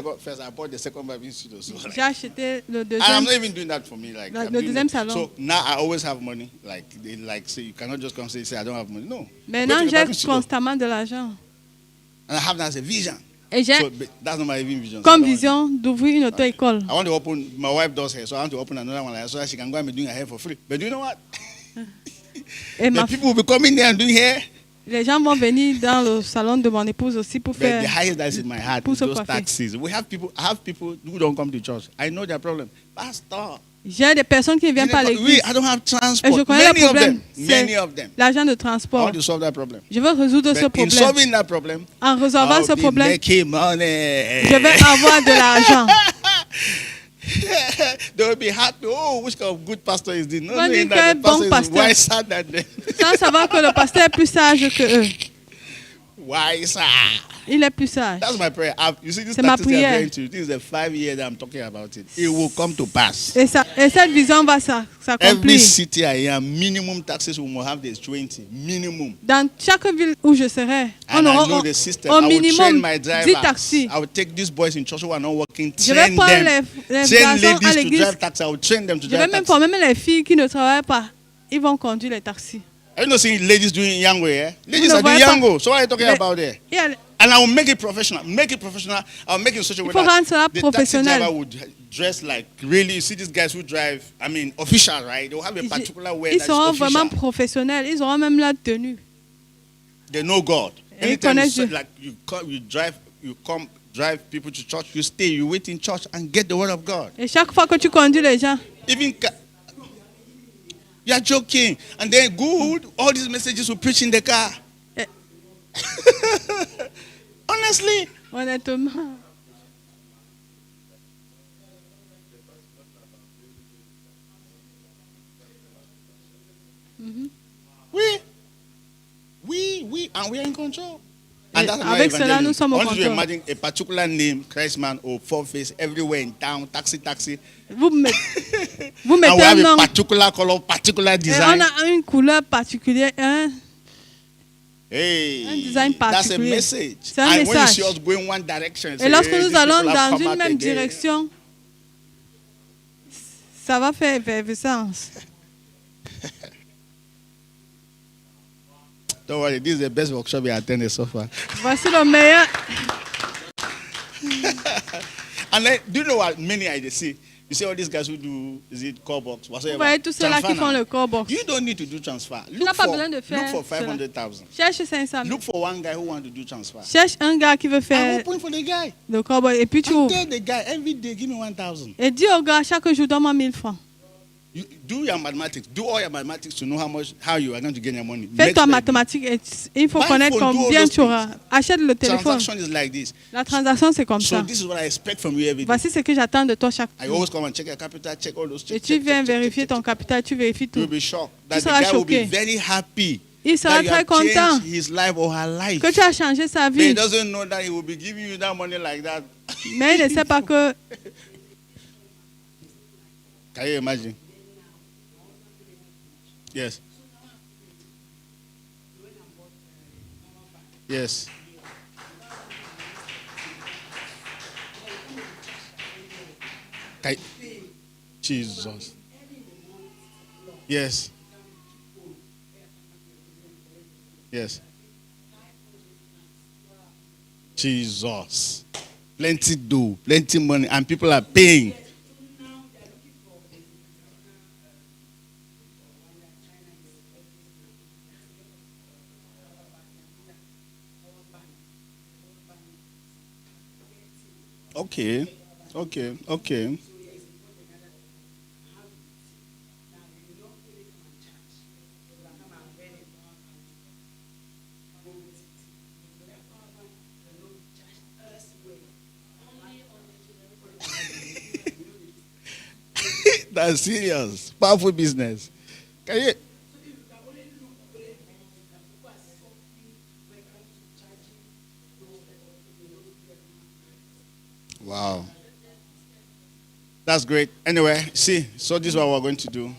S2: second Bible studio. So, like,
S1: J'ai acheté le
S2: and I'm
S1: deuxième.
S2: not even doing that for me. Like,
S1: Le
S2: I'm doing
S1: deuxième
S2: that.
S1: salon.
S2: So now I always have money. Like they like say you cannot just come say I don't have money. No. Go
S1: Maintenant,
S2: to the
S1: j'ai
S2: Bible studio.
S1: constamment de l'argent.
S2: And I have that as a vision.
S1: Et j'ai
S2: So but that's not my even vision. So I
S1: comme
S2: don't want
S1: vision d'ouvrir une auto-école.
S2: I want to open. My wife does hair, so I want to open another one like that so that she can go and be doing her hair for free. But do you know what?
S1: Et
S2: The people will be coming there and doing hair.
S1: les gens vont venir dans le salon de mon épouse aussi pour
S2: But the
S1: faire.
S2: highest that's in my heart
S1: Pour
S2: is
S1: se
S2: those
S1: coiffer.
S2: taxes. I have people who don't come to church. I know their problem. Pastor.
S1: J'ai des personnes qui ne viennent pas à l'église.
S2: I don't have
S1: Et je
S2: transport.
S1: connais le
S2: Many of
S1: problème.
S2: them. Many
S1: C'est
S2: of them.
S1: l'argent de
S2: I
S1: transport.
S2: want to solve that problem.
S1: Je veux résoudre ce
S2: But in
S1: problème.
S2: solving that problem,
S1: En résolvant
S2: I'll
S1: ce
S2: be
S1: problème,
S2: making money.
S1: je vais avoir de l'argent.
S2: They will be happy. Oh, which kind of good pastor is this? No,
S1: Quand
S2: knowing
S1: dit
S2: that
S1: que
S2: the
S1: bon
S2: pastor is
S1: pasteur.
S2: wiser than them.
S1: Sans savoir que le pasteur est plus sage que eux.
S2: Wiser.
S1: Il est plus sage.
S2: That's my prayer. You see, this
S1: C'est ma
S2: statistics I'm
S1: prière.
S2: going to. This is the 5 year that I'm talking about it. It will come to pass.
S1: Et cette vision va
S2: Every
S1: s'accomplir.
S2: city I am, minimum taxes we will have this 20. Minimum.
S1: Dans chaque ville où je serai, on
S2: And I
S1: aura
S2: know the system.
S1: au
S2: I will train
S1: minimum
S2: my
S1: 10
S2: drivers.
S1: taxis.
S2: I will take these boys in church who are not working,
S1: Je vais
S2: train
S1: prendre
S2: them.
S1: les
S2: Train
S1: garçons à
S2: ladies to
S1: l'église.
S2: drive taxi. I will train them to
S1: Je vais
S2: drive
S1: même
S2: taxi.
S1: former même les filles qui ne travaillent pas. Ils vont conduire les taxis.
S2: Are you not seeing ladies doing Yango here? Ladies
S1: ne
S2: are doing
S1: voyez pas-
S2: Yango. So what are you talking
S1: Mais-
S2: about there?
S1: Il y a-
S2: And I will make it professional. Make it professional. I'll make it in such a way
S1: Il faut rendre cela
S2: that the taxi
S1: professionnel.
S2: driver would dress like really. You see these guys who drive. I mean, official, right? They will have a particular way
S1: Ils
S2: that is
S1: seront vraiment
S2: official.
S1: professionnels. Ils auront même la tenue.
S2: They know God.
S1: Et ils
S2: Anytime you,
S1: connaissent Dieu.
S2: like you come drive people to church. You stay. You wait in church and get the word of God.
S1: Et chaque fois que tu conduis les gens,
S2: Even you are joking, and then good. All these messages we preach in the car.
S1: Eh.
S2: Honestly.
S1: honnêtement,
S2: And we are in control.
S1: Et
S2: And that's not
S1: avec cela,
S2: evangelism.
S1: nous sommes au
S2: I want you to
S1: contrôle.
S2: imagine a particular name, Christman or Four Face, everywhere in town, taxi.
S1: Vous mettez
S2: And we
S1: un
S2: have a
S1: nom.
S2: particular color, particular
S1: Et
S2: design.
S1: on a une couleur particulière. Hein?
S2: Hey,
S1: Un design
S2: that's a
S1: particulier.
S2: message.
S1: C'est un
S2: And when you
S1: message.
S2: see us going one direction,
S1: Et
S2: say,
S1: lorsque
S2: hey,
S1: nous
S2: these
S1: allons
S2: people have
S1: dans
S2: come
S1: une
S2: out
S1: même
S2: again.
S1: direction, ça va faire effervescence.
S2: Don't worry, this is the best workshop we attended so far.
S1: Voici le meilleur.
S2: And then, do you know what many I see? You see all these guys who do, is it call box,
S1: Vous
S2: whatsoever.
S1: voyez tous ceux-là qui
S2: Transfer
S1: font
S2: now.
S1: le core box.
S2: You don't need to do transfer.
S1: n'as pas besoin de faire
S2: look for
S1: cela.
S2: 500,000.
S1: Cherche 500 000.
S2: Look for one guy who wants to do transfer.
S1: Cherche un gars qui veut
S2: I
S1: faire
S2: open for the guy.
S1: le core box. Et puis tu
S2: I
S1: ouvres.
S2: tell the guy every day, give me 1,000.
S1: Et dis au gars, chaque jour, donne-moi 1000 francs.
S2: You do your mathematics. Do all your mathematics to know how you are going to gain your money.
S1: Fais
S2: Make
S1: ton
S2: the
S1: mathématique et il faut
S2: Buy
S1: connaître
S2: phone, do all
S1: combien
S2: those
S1: tu auras. Achète le téléphone.
S2: transaction is like this.
S1: La transaction, c'est comme
S2: So
S1: ça.
S2: this is what I expect from you every day.
S1: Voici ce que j'attends de toi chaque
S2: I
S1: jour.
S2: always come and check your capital, check all those.
S1: Et
S2: Check,
S1: tu
S2: check,
S1: viens
S2: check, check,
S1: vérifier
S2: check,
S1: ton
S2: check.
S1: capital, tu vérifies
S2: You'll
S1: tout.
S2: be shocked that the
S1: seras
S2: guy will be
S1: choqué.
S2: very happy
S1: Il sera
S2: that you
S1: très
S2: have
S1: content
S2: changed his life or her life.
S1: que tu as changé sa
S2: But he
S1: vie.
S2: doesn't know that he will be giving you that money like that.
S1: Mais il ne sait pas que
S2: Can you imagine? Yes. Yes. Can, Jesus. Yes. Yes. Jesus. Plenty dough, plenty money, and people are paying. Okay. Okay. Okay. That's serious. Powerful business. Can you? Wow. That's great. Anyway, see, so this is what we're going to do.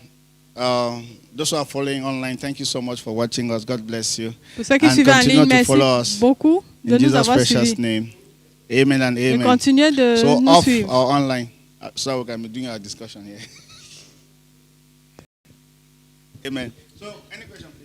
S2: Those who are following online, thank you so much for watching us. God bless you.
S1: pour ceux qui
S2: And
S1: suivent en
S2: continue
S1: ligne,
S2: to
S1: merci
S2: follow us.
S1: beaucoup de
S2: In
S1: nous
S2: Jesus'
S1: avoir
S2: precious
S1: suivis.
S2: name. Amen and
S1: Et
S2: amen.
S1: continuez de
S2: So
S1: nous
S2: off
S1: suivre.
S2: or online, so we can be doing our discussion here. Amen. So any question, please?